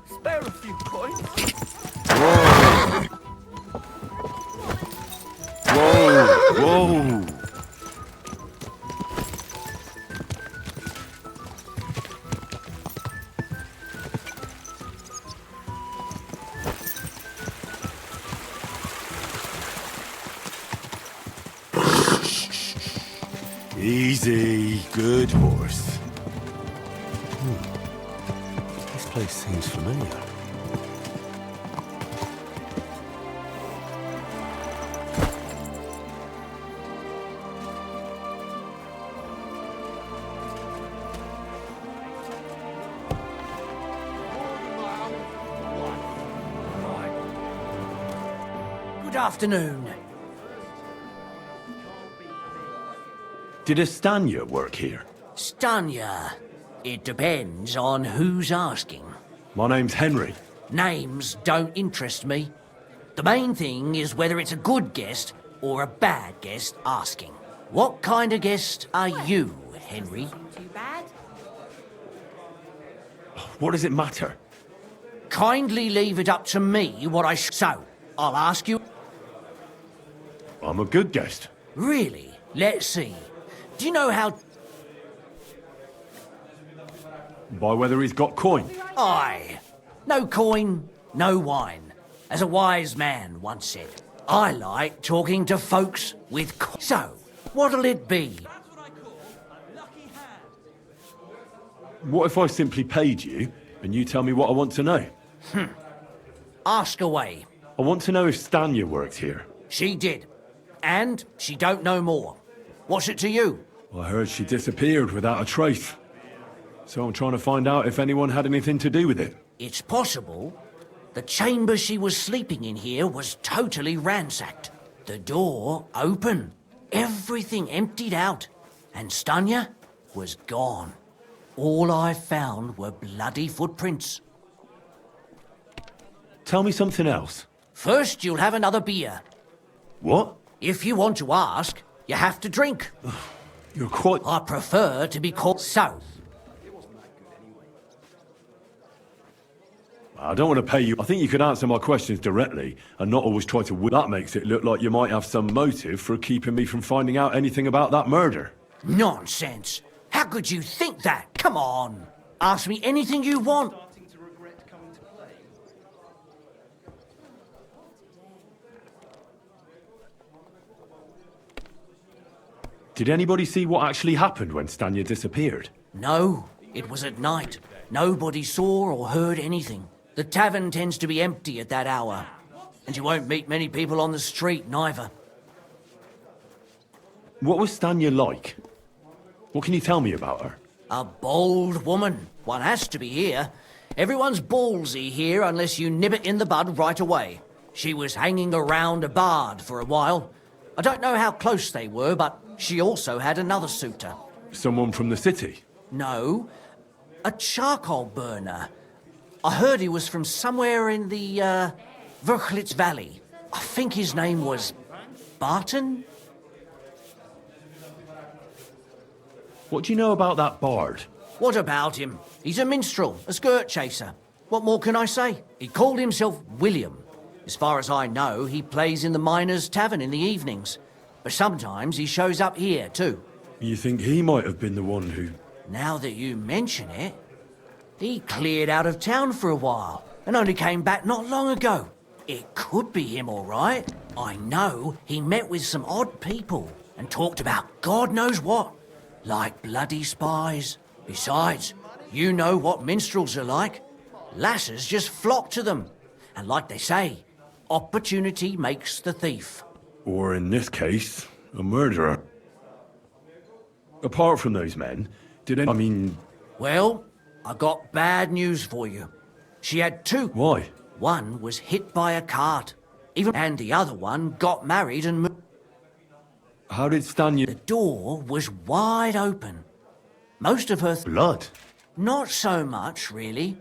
Spare a few coins. Whoa! Easy, good horse. This place seems familiar. Good afternoon. Did Estanya work here? Stanya. It depends on who's asking. My name's Henry. Names don't interest me. The main thing is whether it's a good guest or a bad guest asking. What kind of guest are you, Henry? Too bad. What does it matter? Kindly leave it up to me what I So, I'll ask you... I'm a good guest. Really? Let's see. Do you know how... By whether he's got coin? Aye. No coin, no wine. As a wise man once said, I like talking to folks with So, what'll it be? What if I simply paid you and you tell me what I want to know? Ask away. I want to know if Stanya worked here. She did. And she don't know more. What's it to you? I heard she disappeared without a trace. So I'm trying to find out if anyone had anything to do with it. It's possible. The chamber she was sleeping in here was totally ransacked. The door open. Everything emptied out. And Stanya was gone. All I found were bloody footprints. Tell me something else. First, you'll have another beer. What? If you want to ask, you have to drink. You're quite... I prefer to be called so. I don't want to pay you. I think you could answer my questions directly and not always try to... That makes it look like you might have some motive for keeping me from finding out anything about that murder. Nonsense. How could you think that? Come on. Ask me anything you want. Did anybody see what actually happened when Stanya disappeared? No, it was at night. Nobody saw or heard anything. The tavern tends to be empty at that hour. And you won't meet many people on the street, neither. What was Stanya like? What can you tell me about her? A bold woman. One has to be here. Everyone's ballsy here unless you nib it in the bud right away. She was hanging around a bard for a while. I don't know how close they were, but she also had another suitor. Someone from the city? No, a charcoal burner. I heard he was from somewhere in the, Verchlitz Valley. I think his name was Barton? What do you know about that bard? What about him? He's a minstrel, a skirt chaser. What more can I say? He called himself William. As far as I know, he plays in the Miners' Tavern in the evenings. But sometimes he shows up here, too. You think he might have been the one who... Now that you mention it, he cleared out of town for a while and only came back not long ago. It could be him, all right. I know he met with some odd people and talked about God knows what, like bloody spies. Besides, you know what minstrels are like. Lasses just flock to them. And like they say, opportunity makes the thief. Or in this case, a murderer. Apart from those men, I mean... Well, I got bad news for you. She had two. Why? One was hit by a cart. And the other one got married and moved. How did Stanya... The door was wide open. Most of her... Blood? Not so much, really.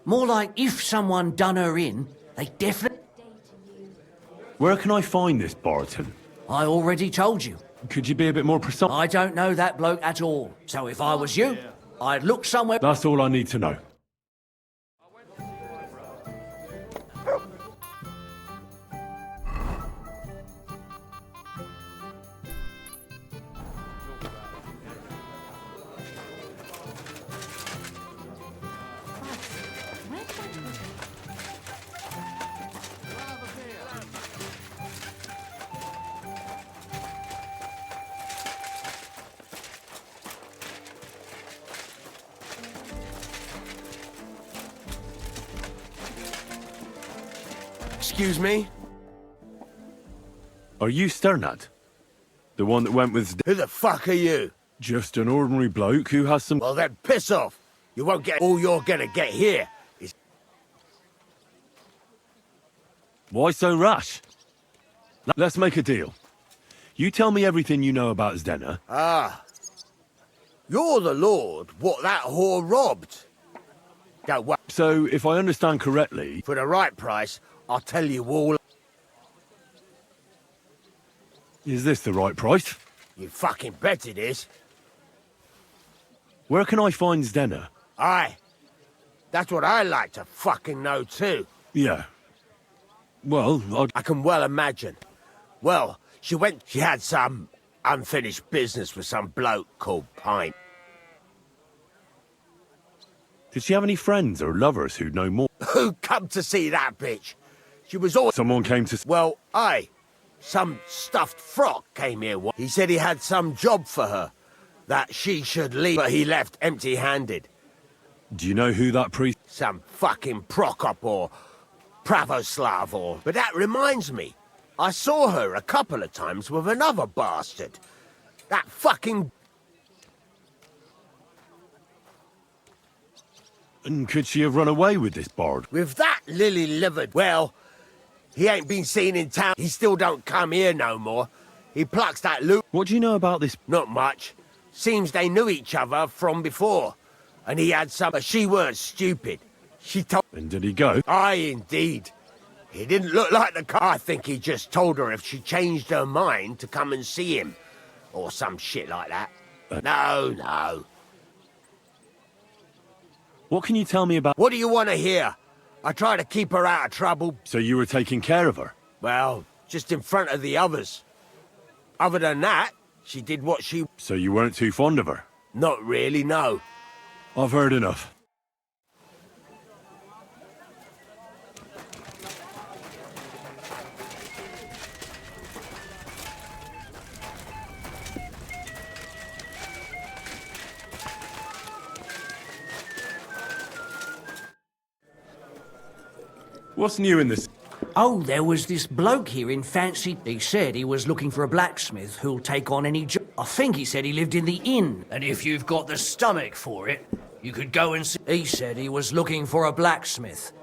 More like if someone done her in, they definitely... Where can I find this Barton? I already told you. Could you be a bit more precise? I don't know that bloke at all. So if I was you, I'd look somewhere... That's all I need to know. Excuse me? Are you Sternad? The one that went with... Who the fuck are you? Just an ordinary bloke who has some... Well then, piss off. You won't get all you're gonna get here. Why so rash? Let's make a deal. You tell me everything you know about Zdena. Ah. You're the lord what that whore robbed. Don't worry. So, if I understand correctly... For the right price, I'll tell you all. Is this the right price? You fucking bet it is. Where can I find Zdena? Aye. That's what I like to fucking know too. Yeah. Well, I can well imagine. Well, she had some unfinished business with some bloke called Pine. Did she have any friends or lovers who'd know more? Who come to see that bitch? She was always... Someone came to... Well, aye. Some stuffed frock came here once. He said he had some job for her. That she should leave, but he left empty-handed. Do you know who that priest... Some fucking Prokop or Pravoslav or... But that reminds me. I saw her a couple of times with another bastard. That fucking... And could she have run away with this bard? With that lily-livered... Well, he ain't been seen in town. He still don't come here no more. He plucks that loot. What do you know about this? Not much. Seems they knew each other from before. And he had some... But she weren't stupid. She told... And did he go? Aye, indeed. He didn't look like the car. I think he just told her if she changed her mind to come and see him. Or some shit like that. No. What can you tell me about... What do you want to hear? I try to keep her out of trouble. So you were taking care of her? Well, just in front of the others. Other than that, she did what she... So you weren't too fond of her? Not really, no. I've heard enough. What's new in this? Oh, there was this bloke here in Fancy. He said he was looking for a blacksmith who'll take on any job. I think he said he lived in the inn. And if you've got the stomach for it, you could go and see. He said he was looking for a blacksmith.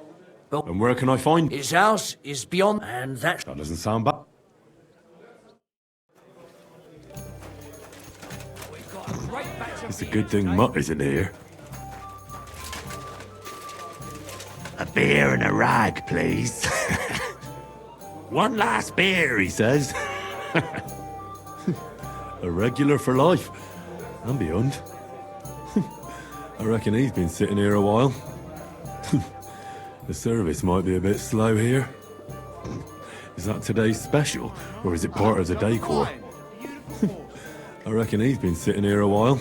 But And where can I find... his house is beyond, and that doesn't sound bad. It's a good thing Mutt isn't here. A beer and a rag, please. One last beer, he says. A regular for life. And beyond. I reckon he's been sitting here a while. The service might be a bit slow here. Is that today's special, or is it part of the decor? I reckon he's been sitting here a while.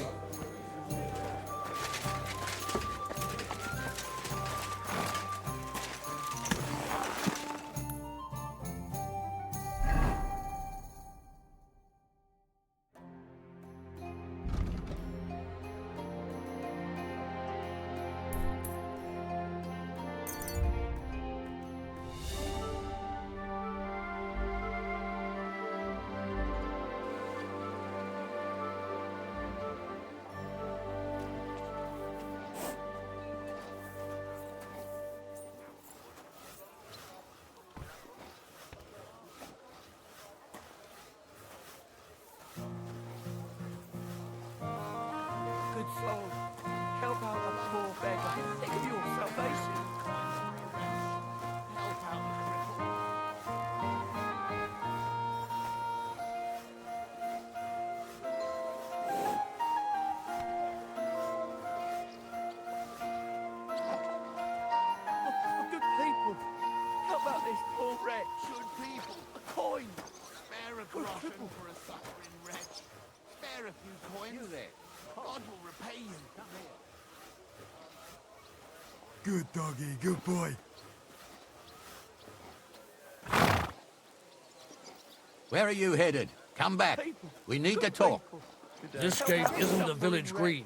Good soul, help out a poor beggar. Think of your salvation. Help out a cripple. Good people, help out this poor wretch. Good people, a coin. Spare a groschen for a suffering wretch. Spare a few coins. You there. God will repay you. Come here. Good doggy, good boy. Where are you headed? Come back. We need to talk. This gate isn't the village green.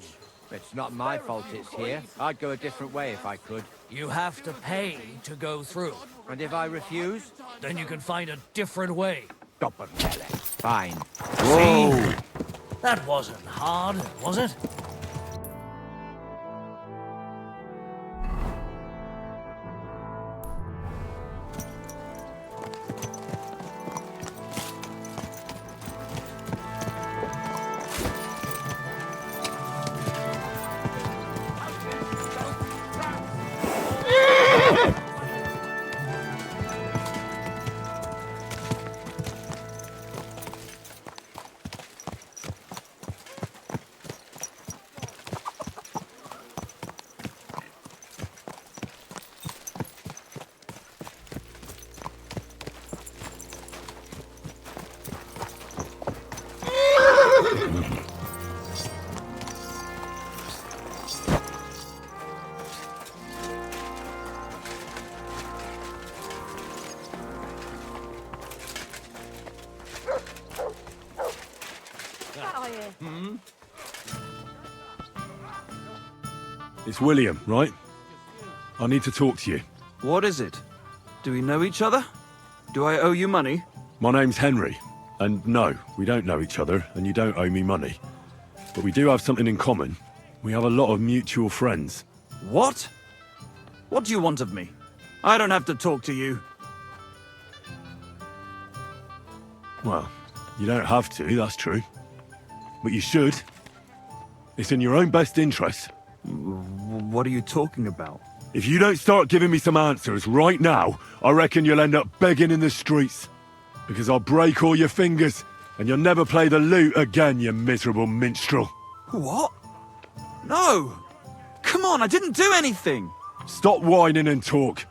It's not my fault it's here. I'd go a different way if I could. You have to pay to go through. And if I refuse? Then you can find a different way. Fine. See? That wasn't hard, was it? It's William, right? I need to talk to you. What is it? Do we know each other? Do I owe you money? My name's Henry, and no, we don't know each other, and you don't owe me money. But we do have something in common. We have a lot of mutual friends. What? What do you want of me? I don't have to talk to you. Well, you don't have to, that's true. But you should. It's in your own best interest. What are you talking about? If you don't start giving me some answers right now, I reckon you'll end up begging in the streets. Because I'll break all your fingers, and you'll never play the lute again, you miserable minstrel. What? No! Come on, I didn't do anything! Stop whining and talk,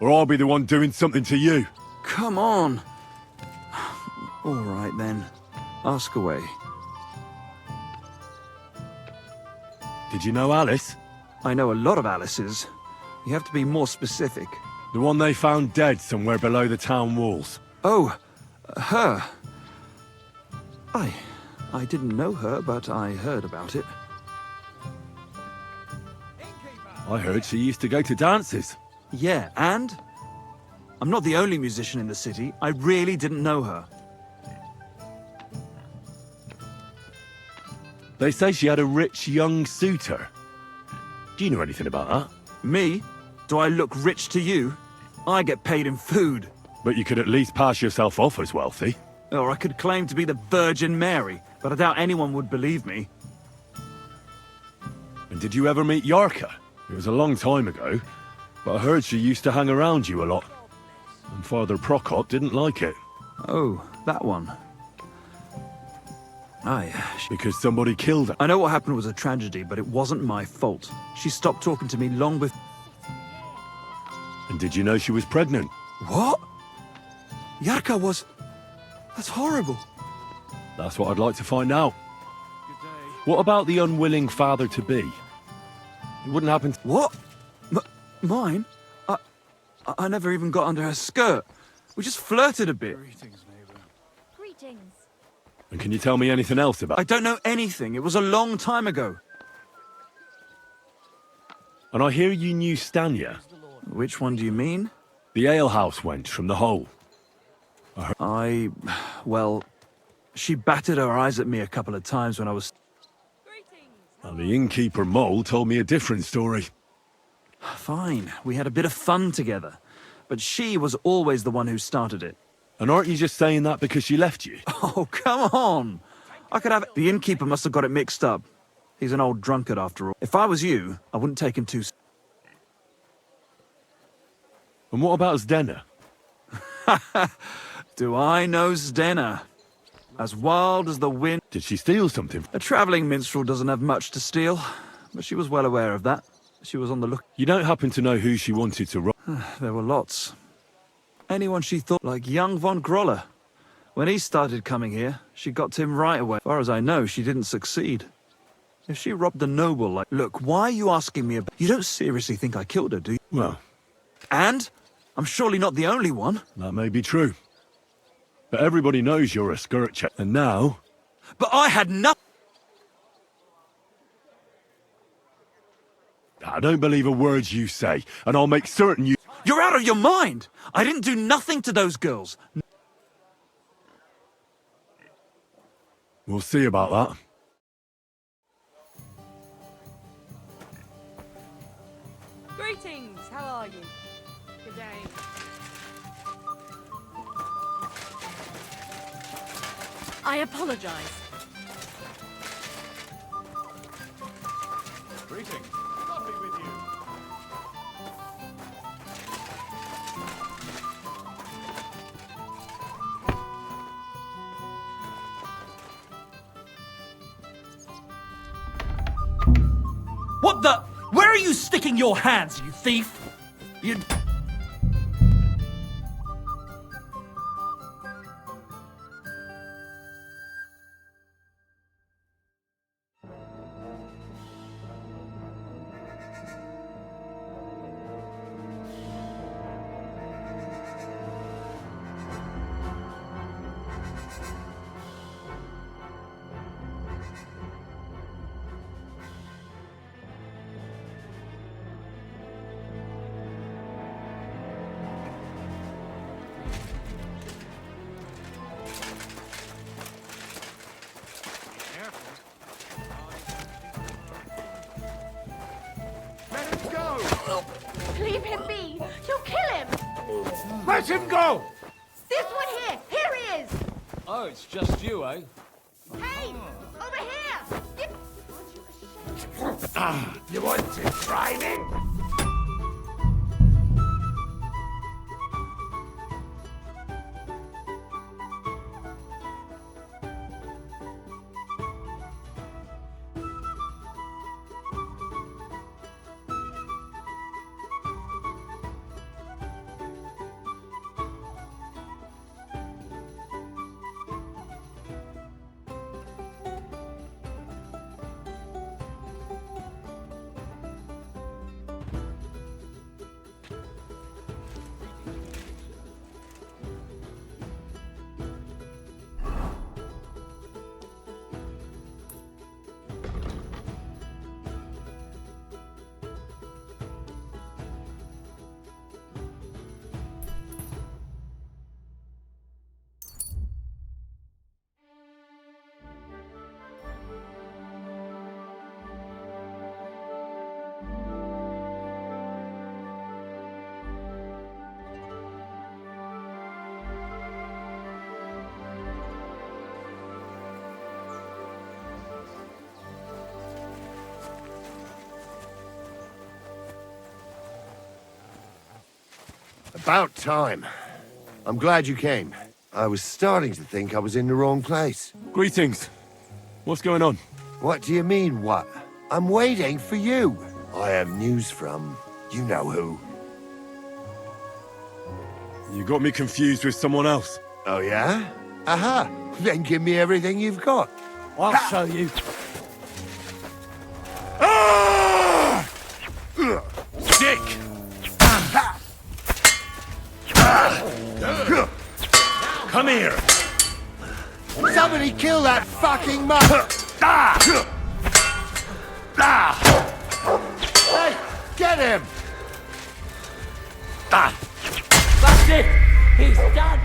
or I'll be the one doing something to you. Come on. All right, then. Ask away. Did you know Alice? I know a lot of Alices. You have to be more specific. The one they found dead somewhere below the town walls. Oh, her. I didn't know her, but I heard about it. I heard she used to go to dances. Yeah, and? I'm not the only musician in the city. I really didn't know her. They say she had a rich young suitor. Do you know anything about that? Me? Do I look rich to you? I get paid in food. But you could at least pass yourself off as wealthy. Or I could claim to be the Virgin Mary, but I doubt anyone would believe me. And did you ever meet Yarka? It was a long time ago, but I heard she used to hang around you a lot. And Father Prokop didn't like it. Oh, that one. Aye. Because somebody killed her. I know what happened was a tragedy, but it wasn't my fault. She stopped talking to me long before... And did you know she was pregnant? What? Yarka was... That's horrible. That's what I'd like to find out. What about the unwilling father-to-be? It wouldn't happen to... What? Mine? I never even got under her skirt. We just flirted a bit. Greetings, neighbor. Greetings. And can you tell me anything else about... I don't know anything. It was a long time ago. And I hear you knew Stanya. Which one do you mean? The alehouse wench from the hole. Well, she batted her eyes at me a couple of times when I was... And the innkeeper Mole told me a different story. Fine, we had a bit of fun together. But she was always the one who started it. And aren't you just saying that because she left you? Oh, come on! I could have... The innkeeper must have got it mixed up. He's an old drunkard after all. If I was you, I wouldn't take him too... And what about Zdena? Do I know Zdena? As wild as the wind... Did she steal something? A travelling minstrel doesn't have much to steal, but she was well aware of that. She was on the look... You don't happen to know who she wanted to rob? There were lots. Anyone she thought, like young von Groller. When he started coming here, she got to him right away. As far as I know, she didn't succeed. If she robbed a noble like... Look, why are you asking me about... You don't seriously think I killed her, do you? Well... And? I'm surely not the only one. That may be true. But everybody knows you're a skirt check. And now... But I had nothing... I don't believe a word you say, and I'll make certain you... You're out of your mind! I didn't do nothing to those girls. We'll see about that. Greetings, how are you? Good day. I apologize. Greetings. Lovely with you. What the? Where are you sticking your hands, you thief? You... Leave him be. You'll kill him. Let him go! This one here. Here he is. Oh, it's just you, eh? Hey, over here. You want to try me? About time. I'm glad you came. I was starting to think I was in the wrong place. Greetings. What's going on? What do you mean, what? I'm waiting for you. I have news from you know who. You got me confused with someone else. Oh, yeah? Aha! Then give me everything you've got. I'll show you. Dick! Come here! Somebody kill that fucking mother! Hey, get him! That's it! He's done!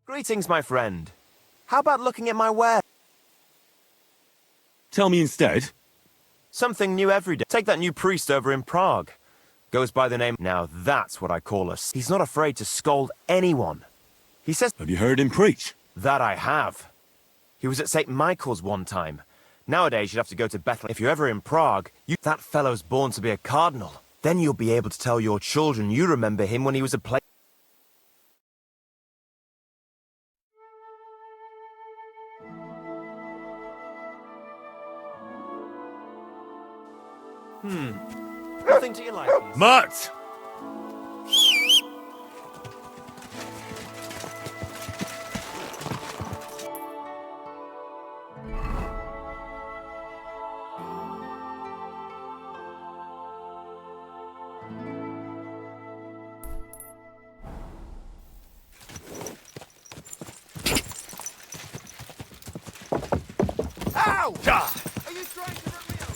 Greetings, my friend. How about looking at my ware? Tell me instead. Something new every day. Take that new priest over in Prague. Goes by the name... Now that's what I call us. He's not afraid to scold anyone. He says... Have you heard him preach? That I have. He was at St. Michael's one time. Nowadays, you'd have to go to Bethlehem. If you're ever in Prague, that fellow's born to be a cardinal. Then you'll be able to tell your children you remember him when he was a player. Nothing to your liking. Mutt! Ow! Are you trying to run me over?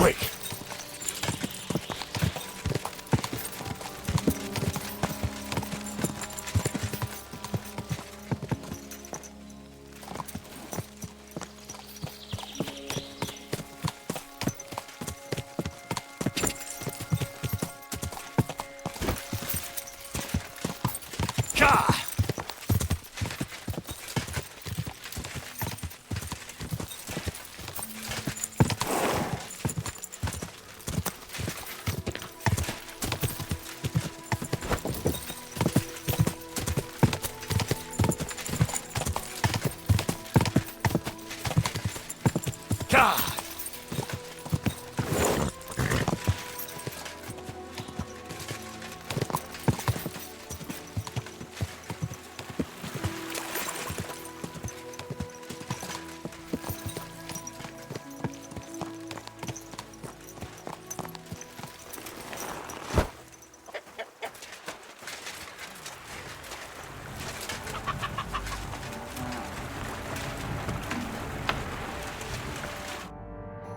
quick.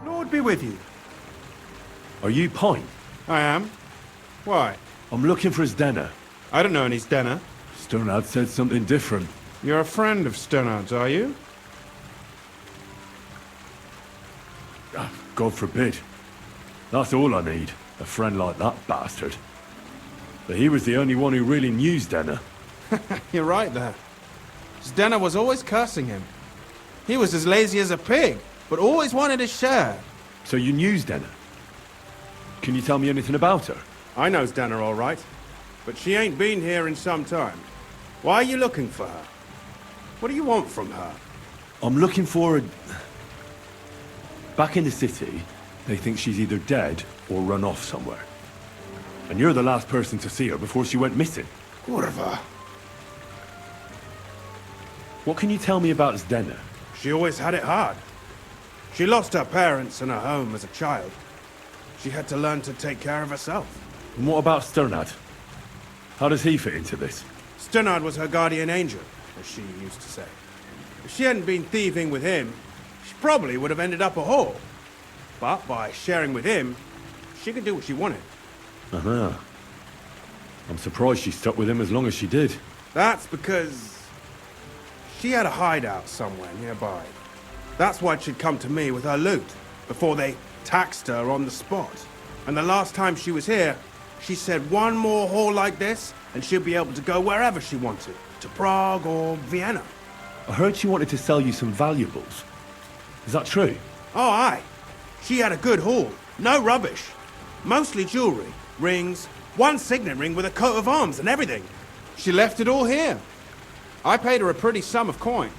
Lord be with you. Are you Pine? I am. Why? I'm looking for his Denner. I don't know any Denner. Sternad said something different. You're a friend of Sternard's, are you? God forbid. That's all I need. A friend like that bastard. But he was the only one who really knew Denner. You're right there. Denner was always cursing him. He was as lazy as a pig, but always wanted his share. So you knew Denner? Can you tell me anything about her? I know Denner all right, but she ain't been here in some time. Why are you looking for her? What do you want from her? I'm looking for a... Back in the city, they think she's either dead or run off somewhere. And you're the last person to see her before she went missing. Kurva. What can you tell me about Denner? She always had it hard. She lost her parents and her home as a child. She had to learn to take care of herself. And what about Sternad? How does he fit into this? Sternard was her guardian angel, as she used to say. If she hadn't been thieving with him, she probably would have ended up a whore. But by sharing with him, she could do what she wanted. Uh-huh. I'm surprised she stuck with him as long as she did. That's because she had a hideout somewhere nearby. That's why she'd come to me with her loot, before they taxed her on the spot. And the last time she was here, she said one more haul like this, and she'll be able to go wherever she wanted. To Prague or Vienna. I heard she wanted to sell you some valuables. Is that true? Oh, aye. She had a good haul. No rubbish. Mostly jewelry, rings, one signet ring with a coat of arms and everything. She left it all here. I paid her a pretty sum of coin.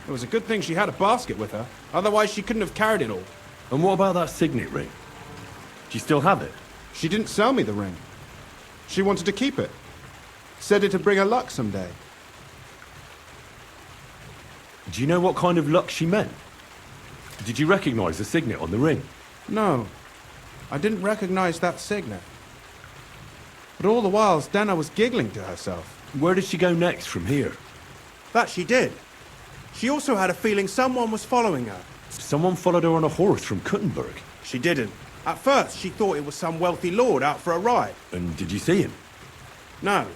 It was a good thing she had a basket with her. Otherwise, she couldn't have carried it all. And what about that signet ring? Do you still have it? She didn't sell me the ring. She wanted to keep it. Said it'd bring her luck someday. Do you know what kind of luck she meant? Did you recognize the signet on the ring? No. I didn't recognize that signet. But all the while, Denner was giggling to herself. Where did she go next from here? That she did. She also had a feeling someone was following her. Someone followed her on a horse from Kuttenberg? She didn't. At first, she thought it was some wealthy lord out for a ride. And did you see him? No.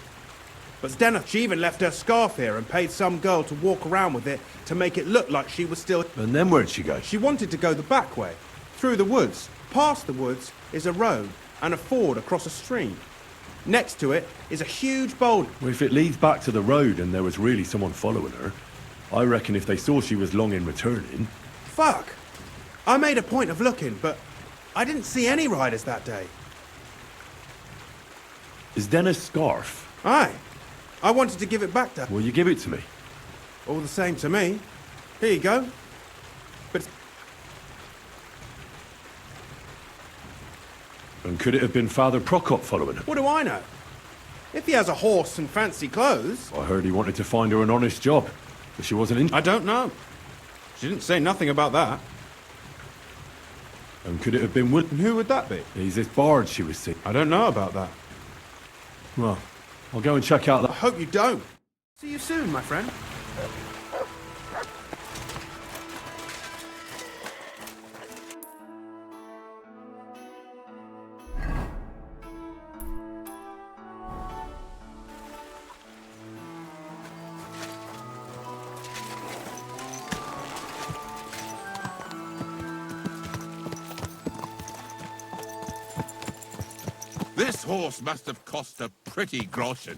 But Denner, she even left her scarf here and paid some girl to walk around with it to make it look like she was still... And then where'd she go? She wanted to go the back way, through the woods. Past the woods is a road and a ford across a stream. Next to it is a huge boulder. Well, if it leads back to the road and there was really someone following her, I reckon if they saw she was long in returning... Fuck! I made a point of looking, but I didn't see any riders that day. Is Denner's scarf? Aye. I wanted to give it back to her. Will you give it to me? All the same to me. Here you go. But... And could it have been Father Prokop following her? What do I know? If he has a horse and fancy clothes... I heard he wanted to find her an honest job, but she wasn't in... I don't know. She didn't say nothing about that. And could it have been Will? And who would that be? He's this bard she was seeing. I don't know about that. Well, I'll go and check out that... I hope you don't. See you soon, my friend. This horse must have cost a pretty groschen.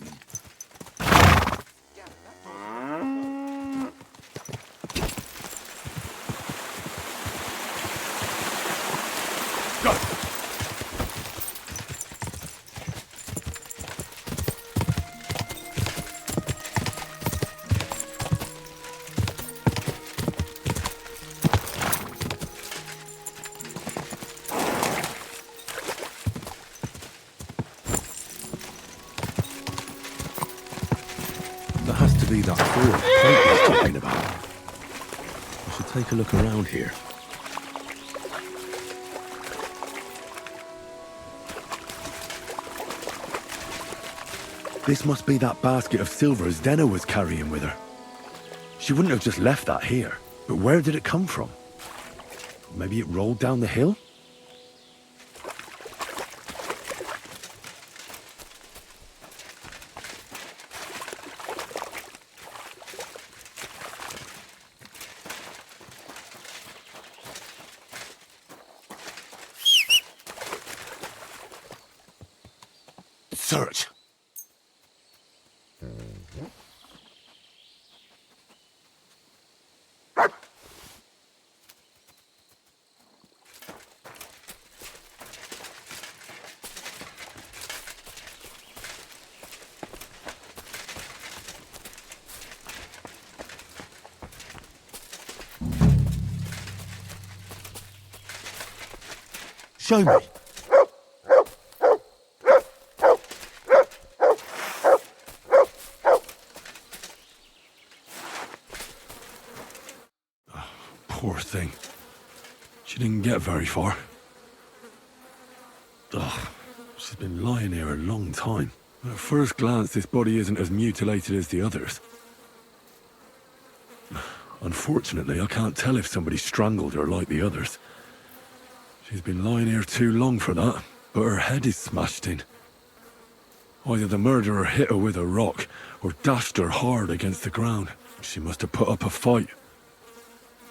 There has to be that fort Frank was talking about. I should take a look around here. This must be that basket of silver Zdena was carrying with her. She wouldn't have just left that here. But where did it come from? Maybe it rolled down the hill? Search. Show me. Poor thing. She didn't get very far. Ugh, she's been lying here a long time. At first glance, this body isn't as mutilated as the others. Unfortunately, I can't tell if somebody strangled her like the others. She's been lying here too long for that, but her head is smashed in. Either the murderer hit her with a rock, or dashed her hard against the ground. She must have put up a fight.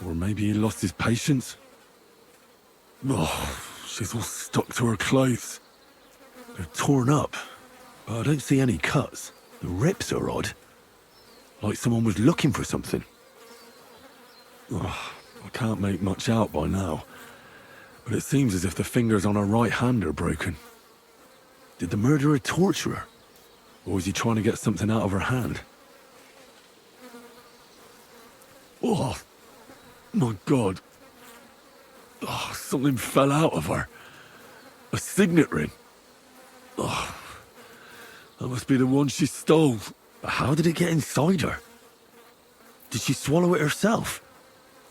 Or maybe he lost his patience. Oh, she's all stuck to her clothes. They're torn up, but I don't see any cuts. The rips are odd. Like someone was looking for something. Oh, I can't make much out by now. But it seems as if the fingers on her right hand are broken. Did the murderer torture her? Or was he trying to get something out of her hand? Oh, my God. Oh, something fell out of her. A signet ring. Oh, that must be the one she stole. But how did it get inside her? Did she swallow it herself?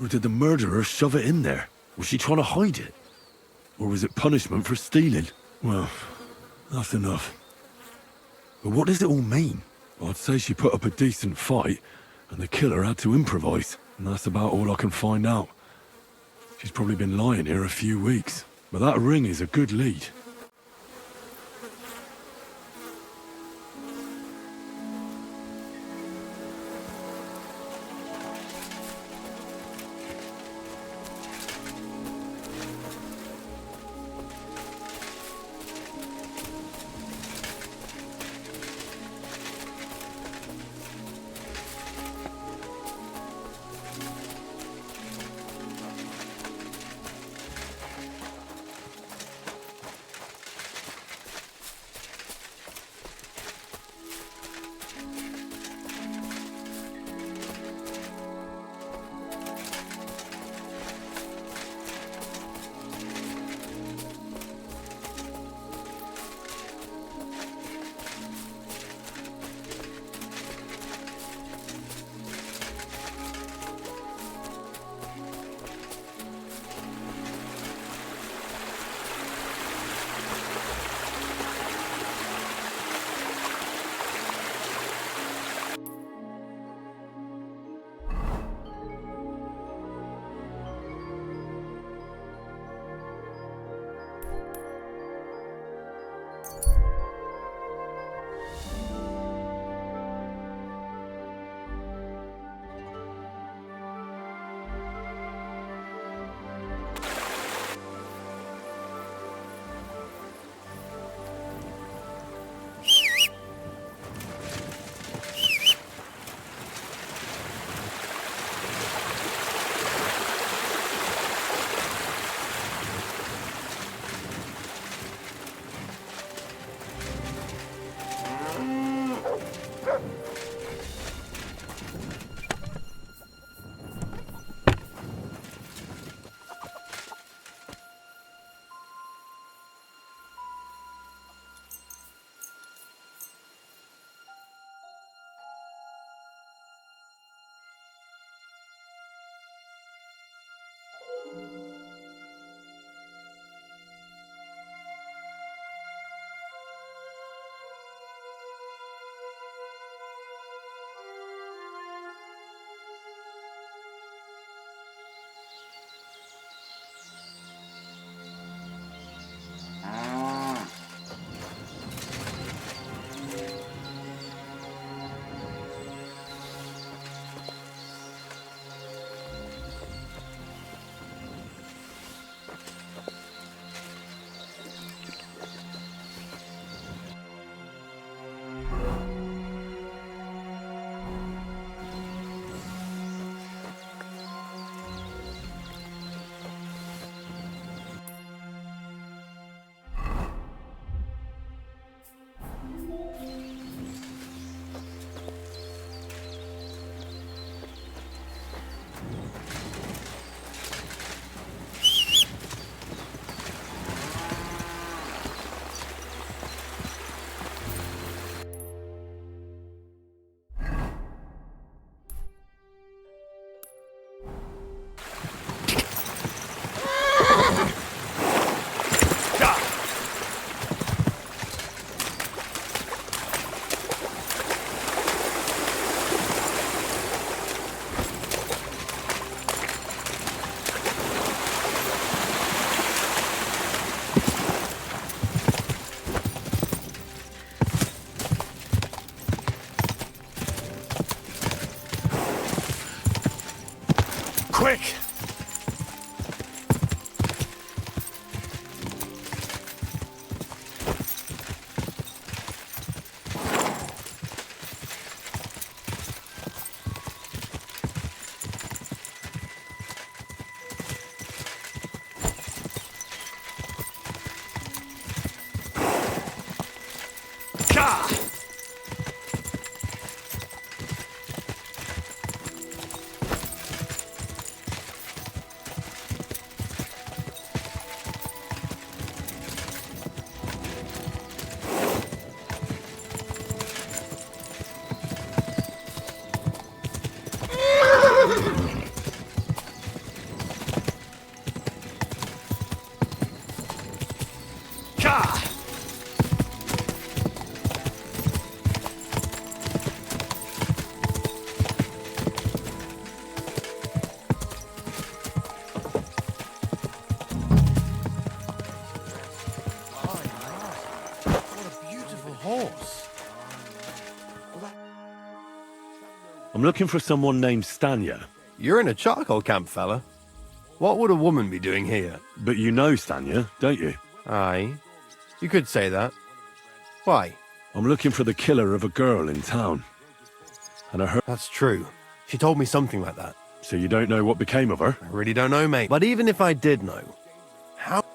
Or did the murderer shove it in there? Was she trying to hide it? Or was it punishment for stealing? Well, that's enough. But what does it all mean? I'd say she put up a decent fight, and the killer had to improvise, and that's about all I can find out. She's probably been lying here a few weeks, but that ring is a good lead. I'm looking for someone named Stanya. You're in a charcoal camp, fella. What would a woman be doing here? But you know Stanya, don't you? Aye. You could say that. Why? I'm looking for the killer of a girl in town. And I heard... That's true. She told me something like that. So you don't know what became of her? I really don't know, mate. But even if I did know, how...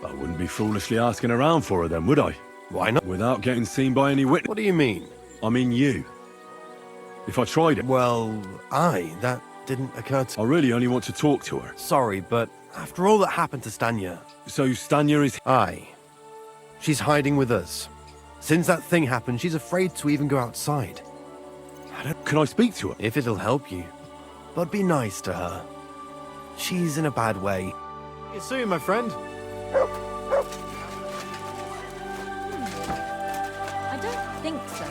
I wouldn't be foolishly asking around for her then, would I? Why not? Without getting seen by any witness. What do you mean? I mean you. If I tried it... Well, aye, that didn't occur to... I really only want to talk to her. Sorry, but after all that happened to Stanya... So Stanya is... Aye. She's hiding with us. Since that thing happened, she's afraid to even go outside. Can I speak to her? If it'll help you. But be nice to her. She's in a bad way. See you soon, my friend. I don't think so.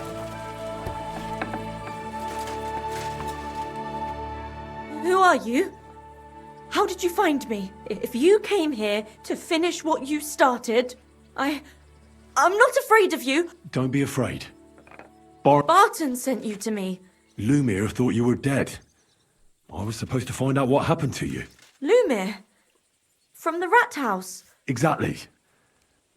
Who are you? How did you find me? If you came here to finish what you started, I'm not afraid of you. Don't be afraid. Barton sent you to me. Lumir thought you were dead. I was supposed to find out what happened to you. Lumir? From the rat house? Exactly.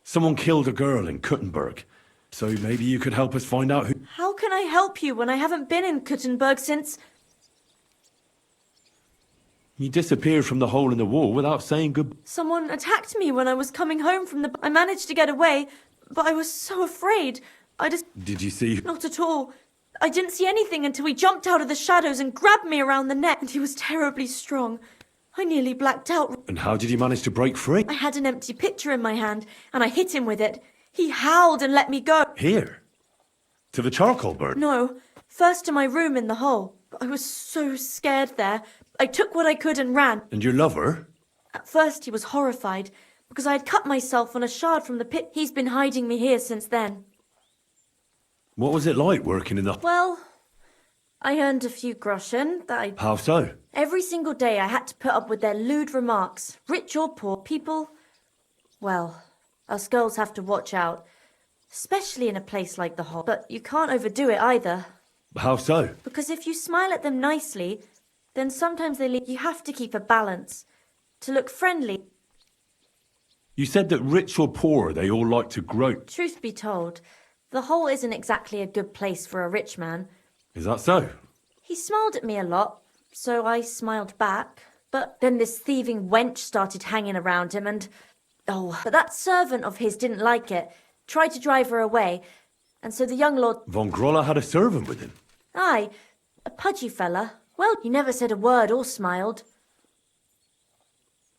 Someone killed a girl in Kuttenberg. So maybe you could help us find out who... How can I help you when I haven't been in Kuttenberg since... You disappeared from the hole in the wall without saying good... Someone attacked me when I was coming home from the... I managed to get away, but I was so afraid. I just... Did you see... Not at all. I didn't see anything until he jumped out of the shadows and grabbed me around the neck, and he was terribly strong. I nearly blacked out. And how did you manage to break free? I had an empty pitcher in my hand, and I hit him with it. He howled and let me go. Here? To the charcoal burn? No, first to my room in the hole. I was so scared there. I took what I could and ran. And your lover? At first he was horrified, because I had cut myself on a shard from the pit. He's been hiding me here since then. What was it like working in the... Well, I earned a few groschen that I... How so? Every single day I had to put up with their lewd remarks. Rich or poor people... Well, us girls have to watch out. Especially in a place like the hole. But you can't overdo it either. How so? Because if you smile at them nicely, then sometimes they leave... You have to keep a balance. To look friendly. You said that rich or poor, they all like to grope. Truth be told, the hole isn't exactly a good place for a rich man. Is that so? He smiled at me a lot, so I smiled back. But then this thieving wench started hanging around him and... Oh, but that servant of his didn't like it. Tried to drive her away. And so the young lord... Von Grolla had a servant with him? Aye, a pudgy fella. Well, he never said a word or smiled.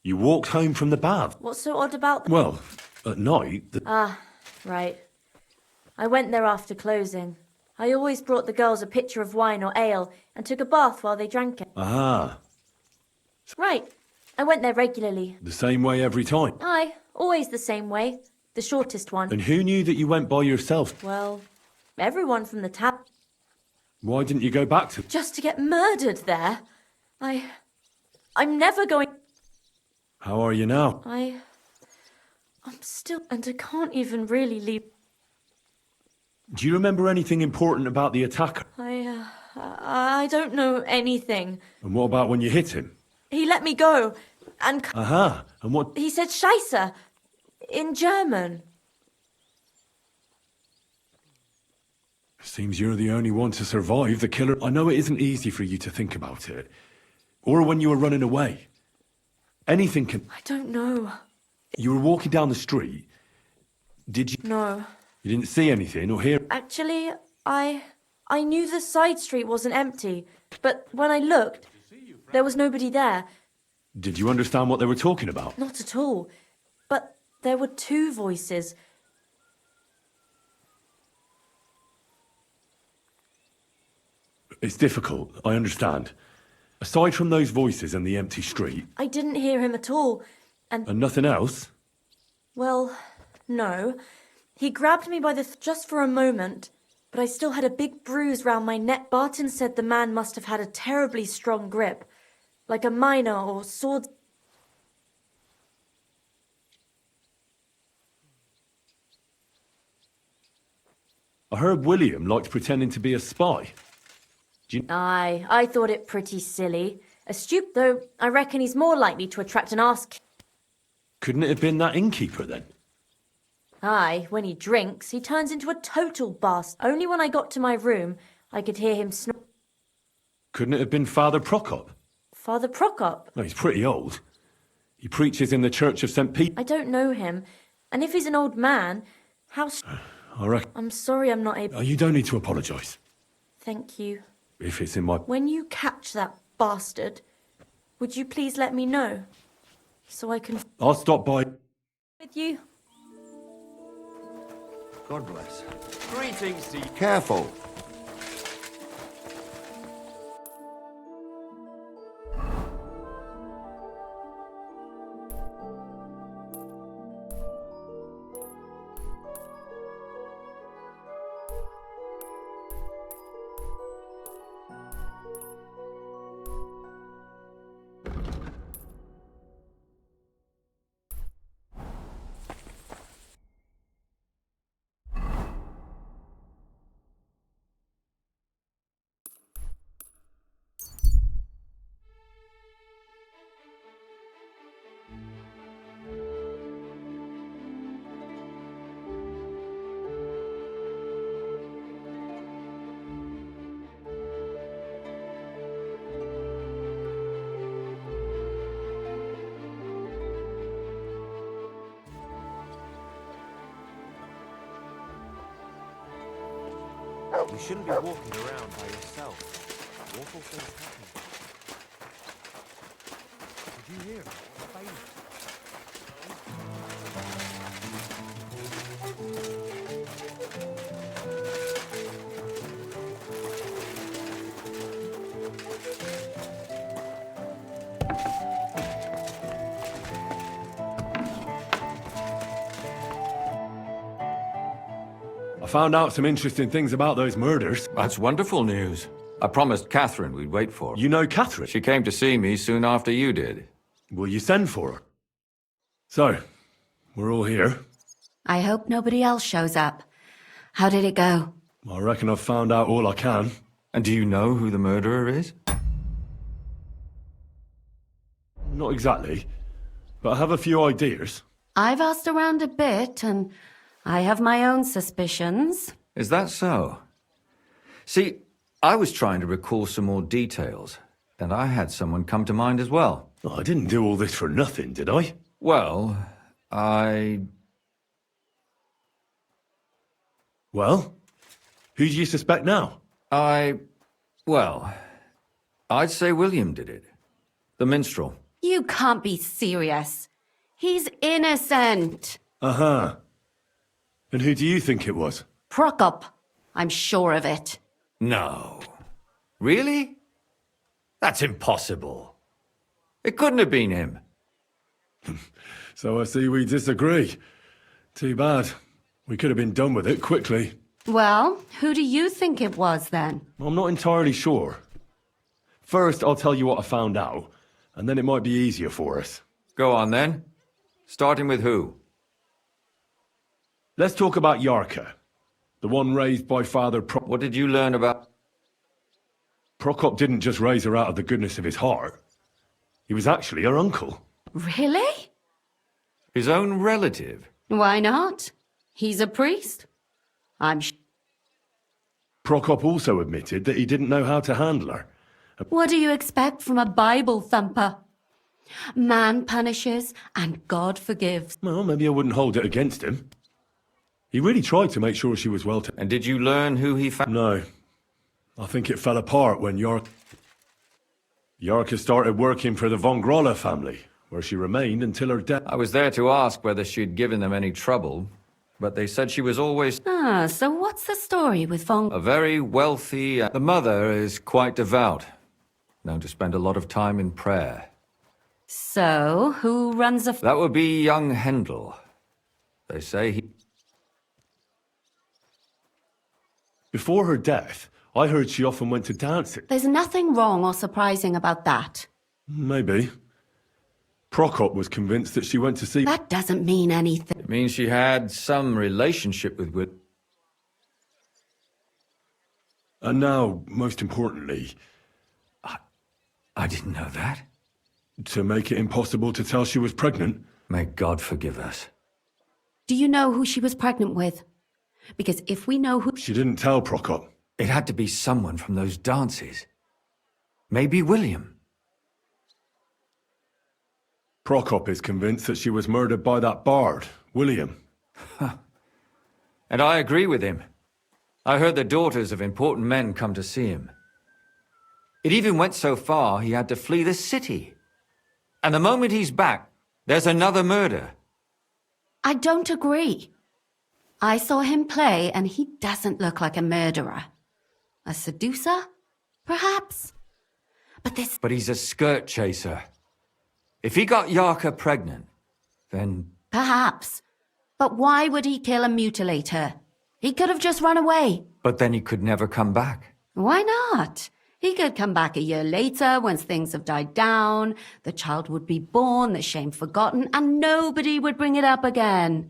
You walked home from the bath? What's so odd about that? Well, at night... Ah, right. I went there after closing. I always brought the girls a pitcher of wine or ale and took a bath while they drank it. Ah. Right. I went there regularly. The same way every time? Aye, always the same way. The shortest one. And who knew that you went by yourself? Well, everyone from the tap. Why didn't you go back to... Just to get murdered there? I'm never going... How are you now? I'm still... And I can't even really leave... Do you remember anything important about the attacker? I don't know anything. And what about when you hit him? He let me go, and... Aha, and what... He said Scheisse, in German. Seems you're the only one to survive the killer. I know it isn't easy for you to think about it. Or when you were running away. Anything can... I don't know. You were walking down the street. Did you... No. You didn't see anything or hear... Actually, I knew the side street wasn't empty. But when I looked, there was nobody there. Did you understand what they were talking about? Not at all. But there were two voices. It's difficult, I understand. Aside from those voices and the empty street, I didn't hear him at all. and nothing else? Well, no. He grabbed me by the just for a moment, but I still had a big bruise round my neck. Barton said the man must have had a terribly strong grip, like a miner or sword. I heard William liked pretending to be a spy. Aye, I thought it pretty silly. Astute, though, I reckon he's more likely to attract an ask. Couldn't it have been that innkeeper then? Aye, when he drinks, he turns into a total bastard. Only when I got to my room, I could hear him snort. Couldn't it have been Father Prokop? Father Prokop? No, he's pretty old. He preaches in the Church of St. Peter. I don't know him. And if he's an old man, how... I reckon... I'm sorry I'm not able... Oh, you don't need to apologise. Thank you. If it's in my... When you catch that bastard, would you please let me know? So I can... I'll stop by... With you. God bless. Greetings to you. Careful. You shouldn't be walking around by yourself. Awful things happen. Did you hear? I found out some interesting things about those murders. That's wonderful news. I promised Catherine we'd wait for her. You know Catherine? She came to see me soon after you did. Will you send for her? So, we're all here. I hope nobody else shows up. How did it go? I reckon I've found out all I can. And do you know who the murderer is? Not exactly, but I have a few ideas. I've asked around a bit, and I have my own suspicions. Is that so? See, I was trying to recall some more details, and I had someone come to mind as well. I didn't do all this for nothing, did I? Well, Well? Who do you suspect now? Well, I'd say William did it. The minstrel. You can't be serious. He's innocent. Uh-huh. And who do you think it was? Prokop. I'm sure of it. No. Really? That's impossible. It couldn't have been him. So I see we disagree. Too bad. We could have been done with it quickly. Well, who do you think it was then? I'm not entirely sure. First, I'll tell you what I found out, and then it might be easier for us. Go on then. Starting with who? Let's talk about Yarka, the one raised by Father Prokop. What did you learn about... Prokop didn't just raise her out of the goodness of his heart. He was actually her uncle. Really? His own relative? Why not? He's a priest. Prokop also admitted that he didn't know how to handle her. What do you expect from a Bible thumper? Man punishes and God forgives. Well, maybe I wouldn't hold it against him. He really tried to make sure she was well taken. And did you learn who he found? No. I think it fell apart when Yarka started working for the von Groller family, where she remained until her death. I was there to ask whether she'd given them any trouble, but they said she was always... Ah, so what's the story with Von... A very wealthy... The mother is quite devout. known to spend a lot of time in prayer. So, who runs a... That would be young Hendel. They say he... Before her death, I heard she often went to dancing. There's nothing wrong or surprising about that. Maybe. Prokop was convinced that she went to see... That doesn't mean anything. It means she had some relationship with Will. And now, most importantly... I didn't know that. To make it impossible to tell she was pregnant? May God forgive us. Do you know who she was pregnant with? Because if we know who... She didn't tell Prokop. It had to be someone from those dances. Maybe William. Prokop is convinced that she was murdered by that bard, William. And I agree with him. I heard the daughters of important men come to see him. It even went so far he had to flee the city. And the moment he's back, there's another murder. I don't agree. I saw him play, and he doesn't look like a murderer. A seducer? Perhaps? But he's a skirt chaser. If he got Yarka pregnant, then... Perhaps. But why would he kill and mutilate her? He could have just run away. But then he could never come back. Why not? He could come back a year later, once things have died down, the child would be born, the shame forgotten, and nobody would bring it up again.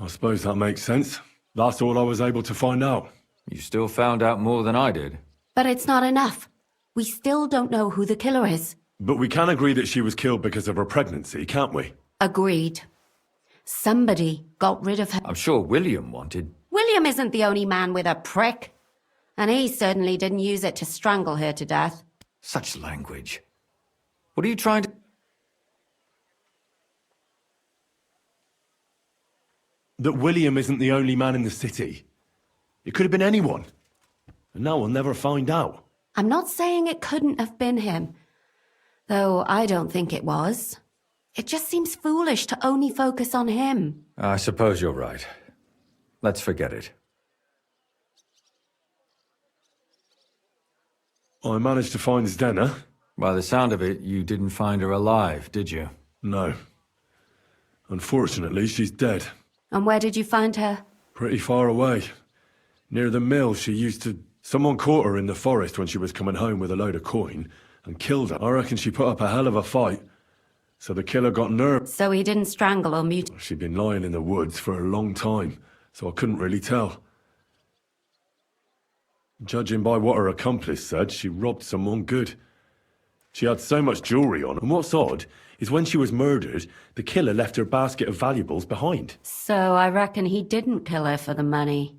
I suppose that makes sense. That's all I was able to find out. You still found out more than I did. But it's not enough. We still don't know who the killer is. But we can agree that she was killed because of her pregnancy, can't we? Agreed. Somebody got rid of her. I'm sure William wanted... William isn't the only man with a prick. And he certainly didn't use it to strangle her to death. Such language. What are you trying to... That William isn't the only man in the city. It could have been anyone. And now we'll never find out. I'm not saying it couldn't have been him. Though I don't think it was. It just seems foolish to only focus on him. I suppose you're right. Let's forget it. I managed to find Zdena. By the sound of it, you didn't find her alive, did you? No. Unfortunately, she's dead. And where did you find her? Pretty far away. Near the mill she used to... Someone caught her in the forest when she was coming home with a load of coin and killed her. I reckon she put up a hell of a fight. So the killer got nervous. So he didn't strangle or mutilate. She'd been lying in the woods for a long time, so I couldn't really tell. Judging by what her accomplice said, she robbed someone good. She had so much jewellery on, and what's odd is when she was murdered, the killer left her basket of valuables behind. So I reckon he didn't kill her for the money.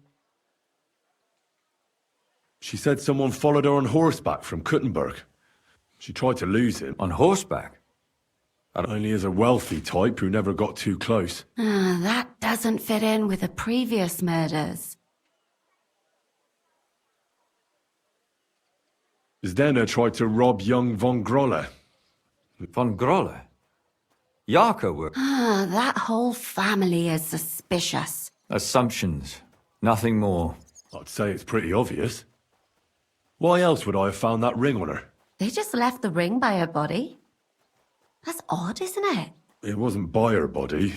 She said someone followed her on horseback from Kuttenberg. She tried to lose him. On horseback? Only as a wealthy type who never got too close. That doesn't fit in with the previous murders. Zdena tried to rob young von Grolle. Von Grolle? Yarka were... That whole family is suspicious. Assumptions. Nothing more. I'd say it's pretty obvious. Why else would I have found that ring on her? They just left the ring by her body. That's odd, isn't it? It wasn't by her body.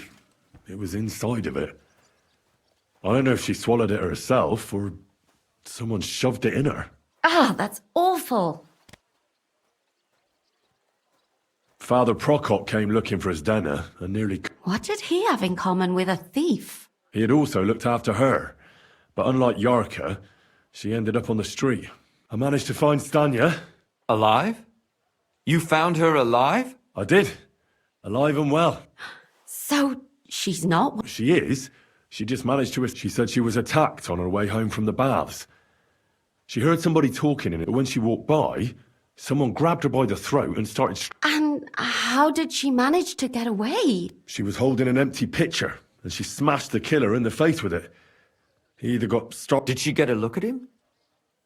It was inside of it. I don't know if she swallowed it herself or someone shoved it in her. That's awful. Father Prokop came looking for Zdena and nearly... What did he have in common with a thief? He had also looked after her. But unlike Yarka, she ended up on the street. I managed to find Stanya. Alive? You found her alive? I did. Alive and well. So, she's not... She is. She just managed to... She said she was attacked on her way home from the baths. She heard somebody talking in it, but when she walked by, someone grabbed her by the throat and started... And how did she manage to get away? She was holding an empty pitcher, and she smashed the killer in the face with it. He either got stopped... Did she get a look at him?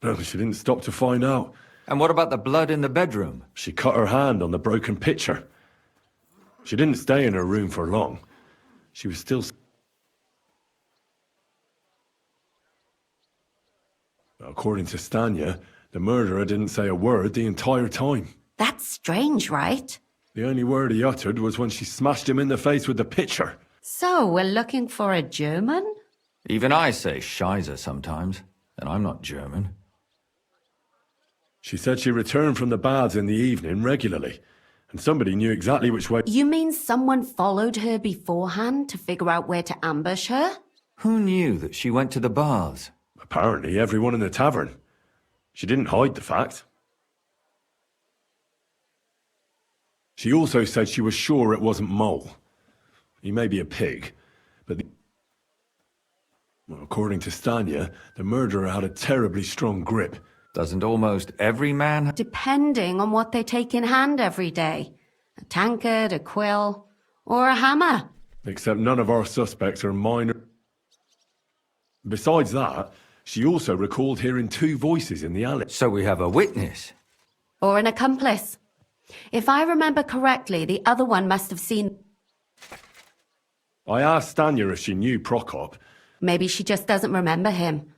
No, she didn't stop to find out. And what about the blood in the bedroom? She cut her hand on the broken pitcher. She didn't stay in her room for long. She was still... According to Stanya, The murderer didn't say a word the entire time. That's strange, right? The only word he uttered was when she smashed him in the face with the pitcher. So, we're looking for a German? Even I say Scheiße sometimes, and I'm not German. She said she returned from the baths in the evening regularly, and somebody knew exactly which way... You mean someone followed her beforehand to figure out where to ambush her? Who knew that she went to the baths? Apparently everyone in the tavern. She didn't hide the fact. She also said she was sure it wasn't Mole. He may be a pig, but... Well, according to Stanya, the murderer had a terribly strong grip. Doesn't almost every man... Depending on what they take in hand every day. A tankard, a quill, or a hammer. Except none of our suspects are minor... Besides that, she also recalled hearing 2 voices in the alley. So we have a witness. Or an accomplice. If I remember correctly, the other one must have seen... I asked Stanya if she knew Prokop. Maybe she just doesn't remember him.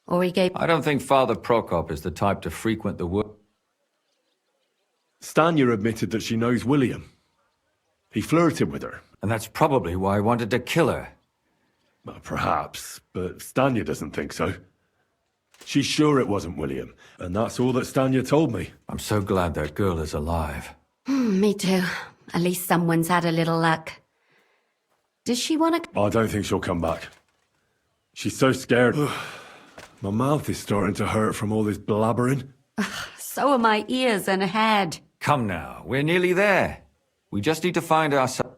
Or he gave... I don't think Father Prokop is the type to frequent the wood. Stanya admitted that she knows William. He flirted with her. And that's probably why I wanted to kill her. Well, perhaps, but Stanya doesn't think so. She's sure it wasn't William, and that's all that Stanya told me. I'm so glad that girl is alive. Me too. At least someone's had a little luck. Does she want to... I don't think she'll come back. She's so scared. My mouth is starting to hurt from all this blabbering. So are my ears and head. Come now, we're nearly there. We just need to find ourselves...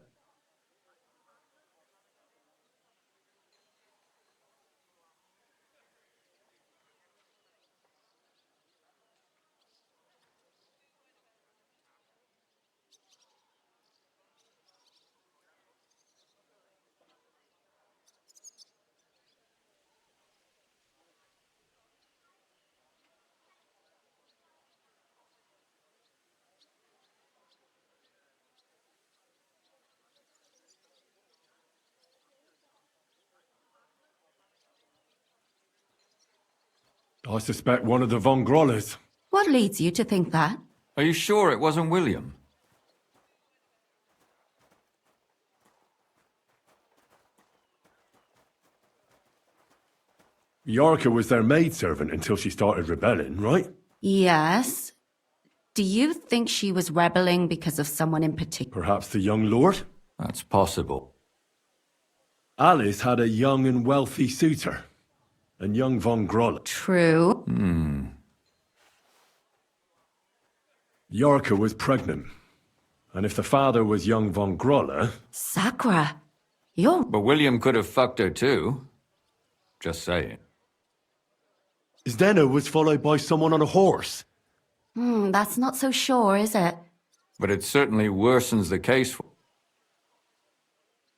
I suspect one of the Von Grollers. What leads you to think that? Are you sure it wasn't William? Yarka was their maidservant until she started rebelling, right? Yes. Do you think she was rebelling because of someone in particular? Perhaps the young lord? That's possible. Alice had a young and wealthy suitor. And young Von Groller. True. Yarka was pregnant. And if the father was young Von Groller... Sakura, you're... But William could have fucked her too. Just saying. Zdeno was followed by someone on a horse. That's not so sure, is it? But it certainly worsens the case.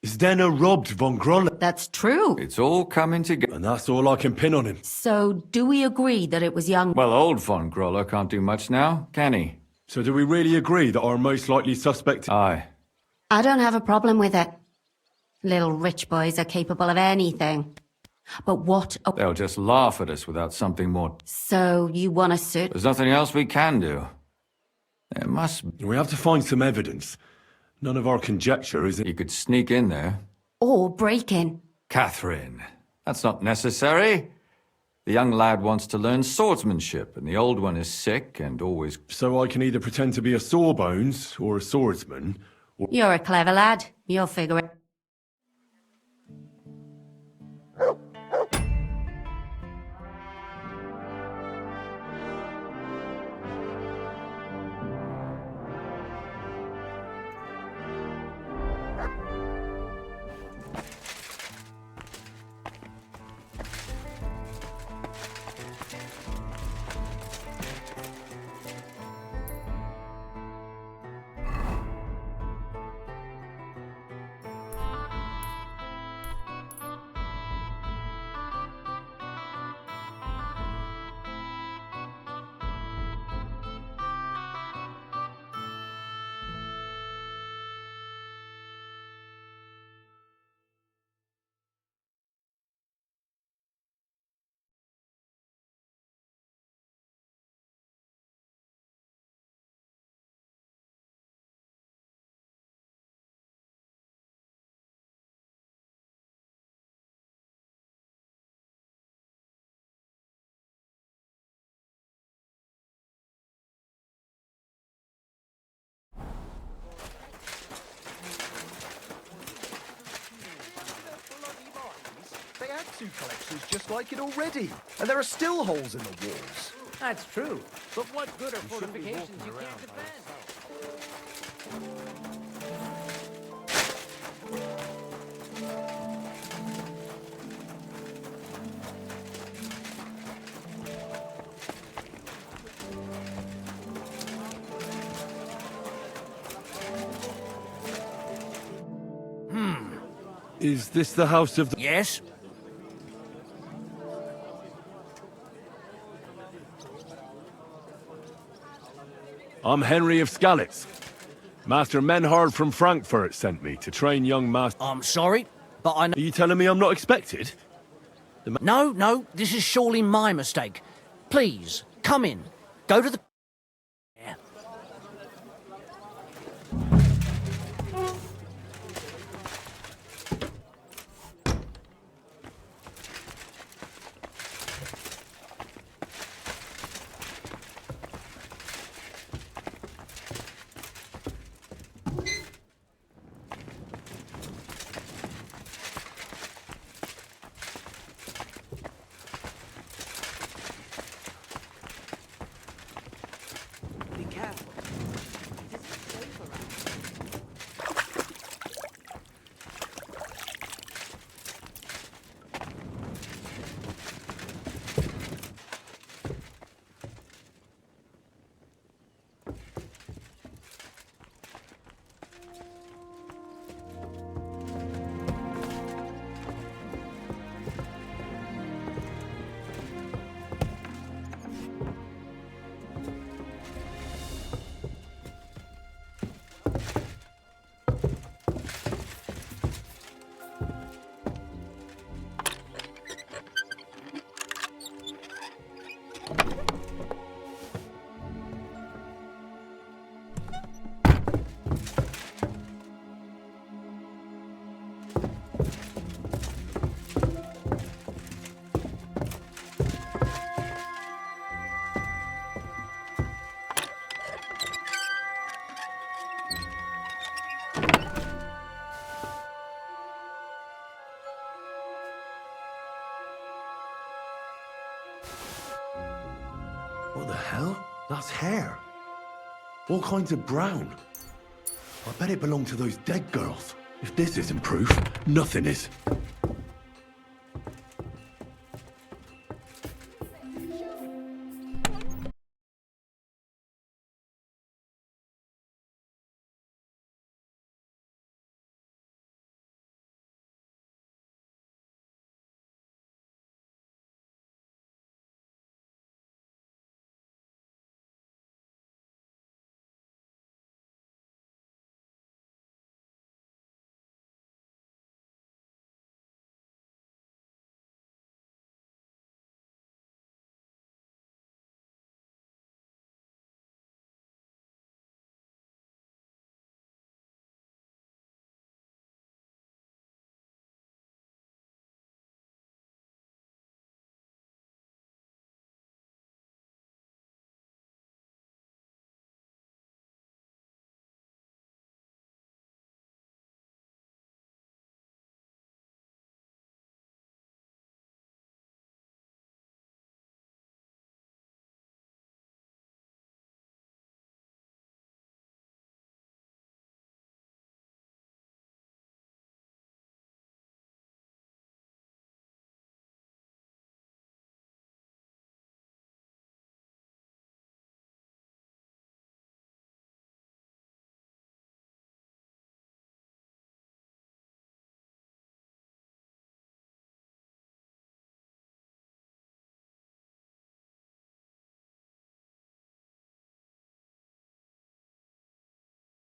Zdeno robbed Von Groller. That's true. It's all coming together. And that's all I can pin on him. So, do we agree that it was young... Well, old Von Groller can't do much now, can he? So do we really agree that our most likely suspect... Aye. I don't have a problem with it. Little rich boys are capable of anything. But what... They'll just laugh at us without something more... So, you want to search... There's nothing else we can do. There must... We have to find some evidence. None of our conjecture is... You could sneak in there. Or break in. Catherine, that's not necessary. The young lad wants to learn swordsmanship, and the old one is sick and always... So I can either pretend to be a sawbones or a swordsman, or... You're a clever lad. You'll figure it... Statue collection's just like it already, and there are still holes in the walls. That's true. But what good are fortifications you can't defend? Is this the house of the... Yes? I'm Henry of Skalitz. Master Menhard from Frankfurt sent me to train young master... I'm sorry, but I know... Are you telling me I'm not expected? No, this is surely my mistake. Please, come in. Go to the... What the hell? That's hair. All kinds of brown. I bet it belonged to those dead girls. If this isn't proof, nothing is.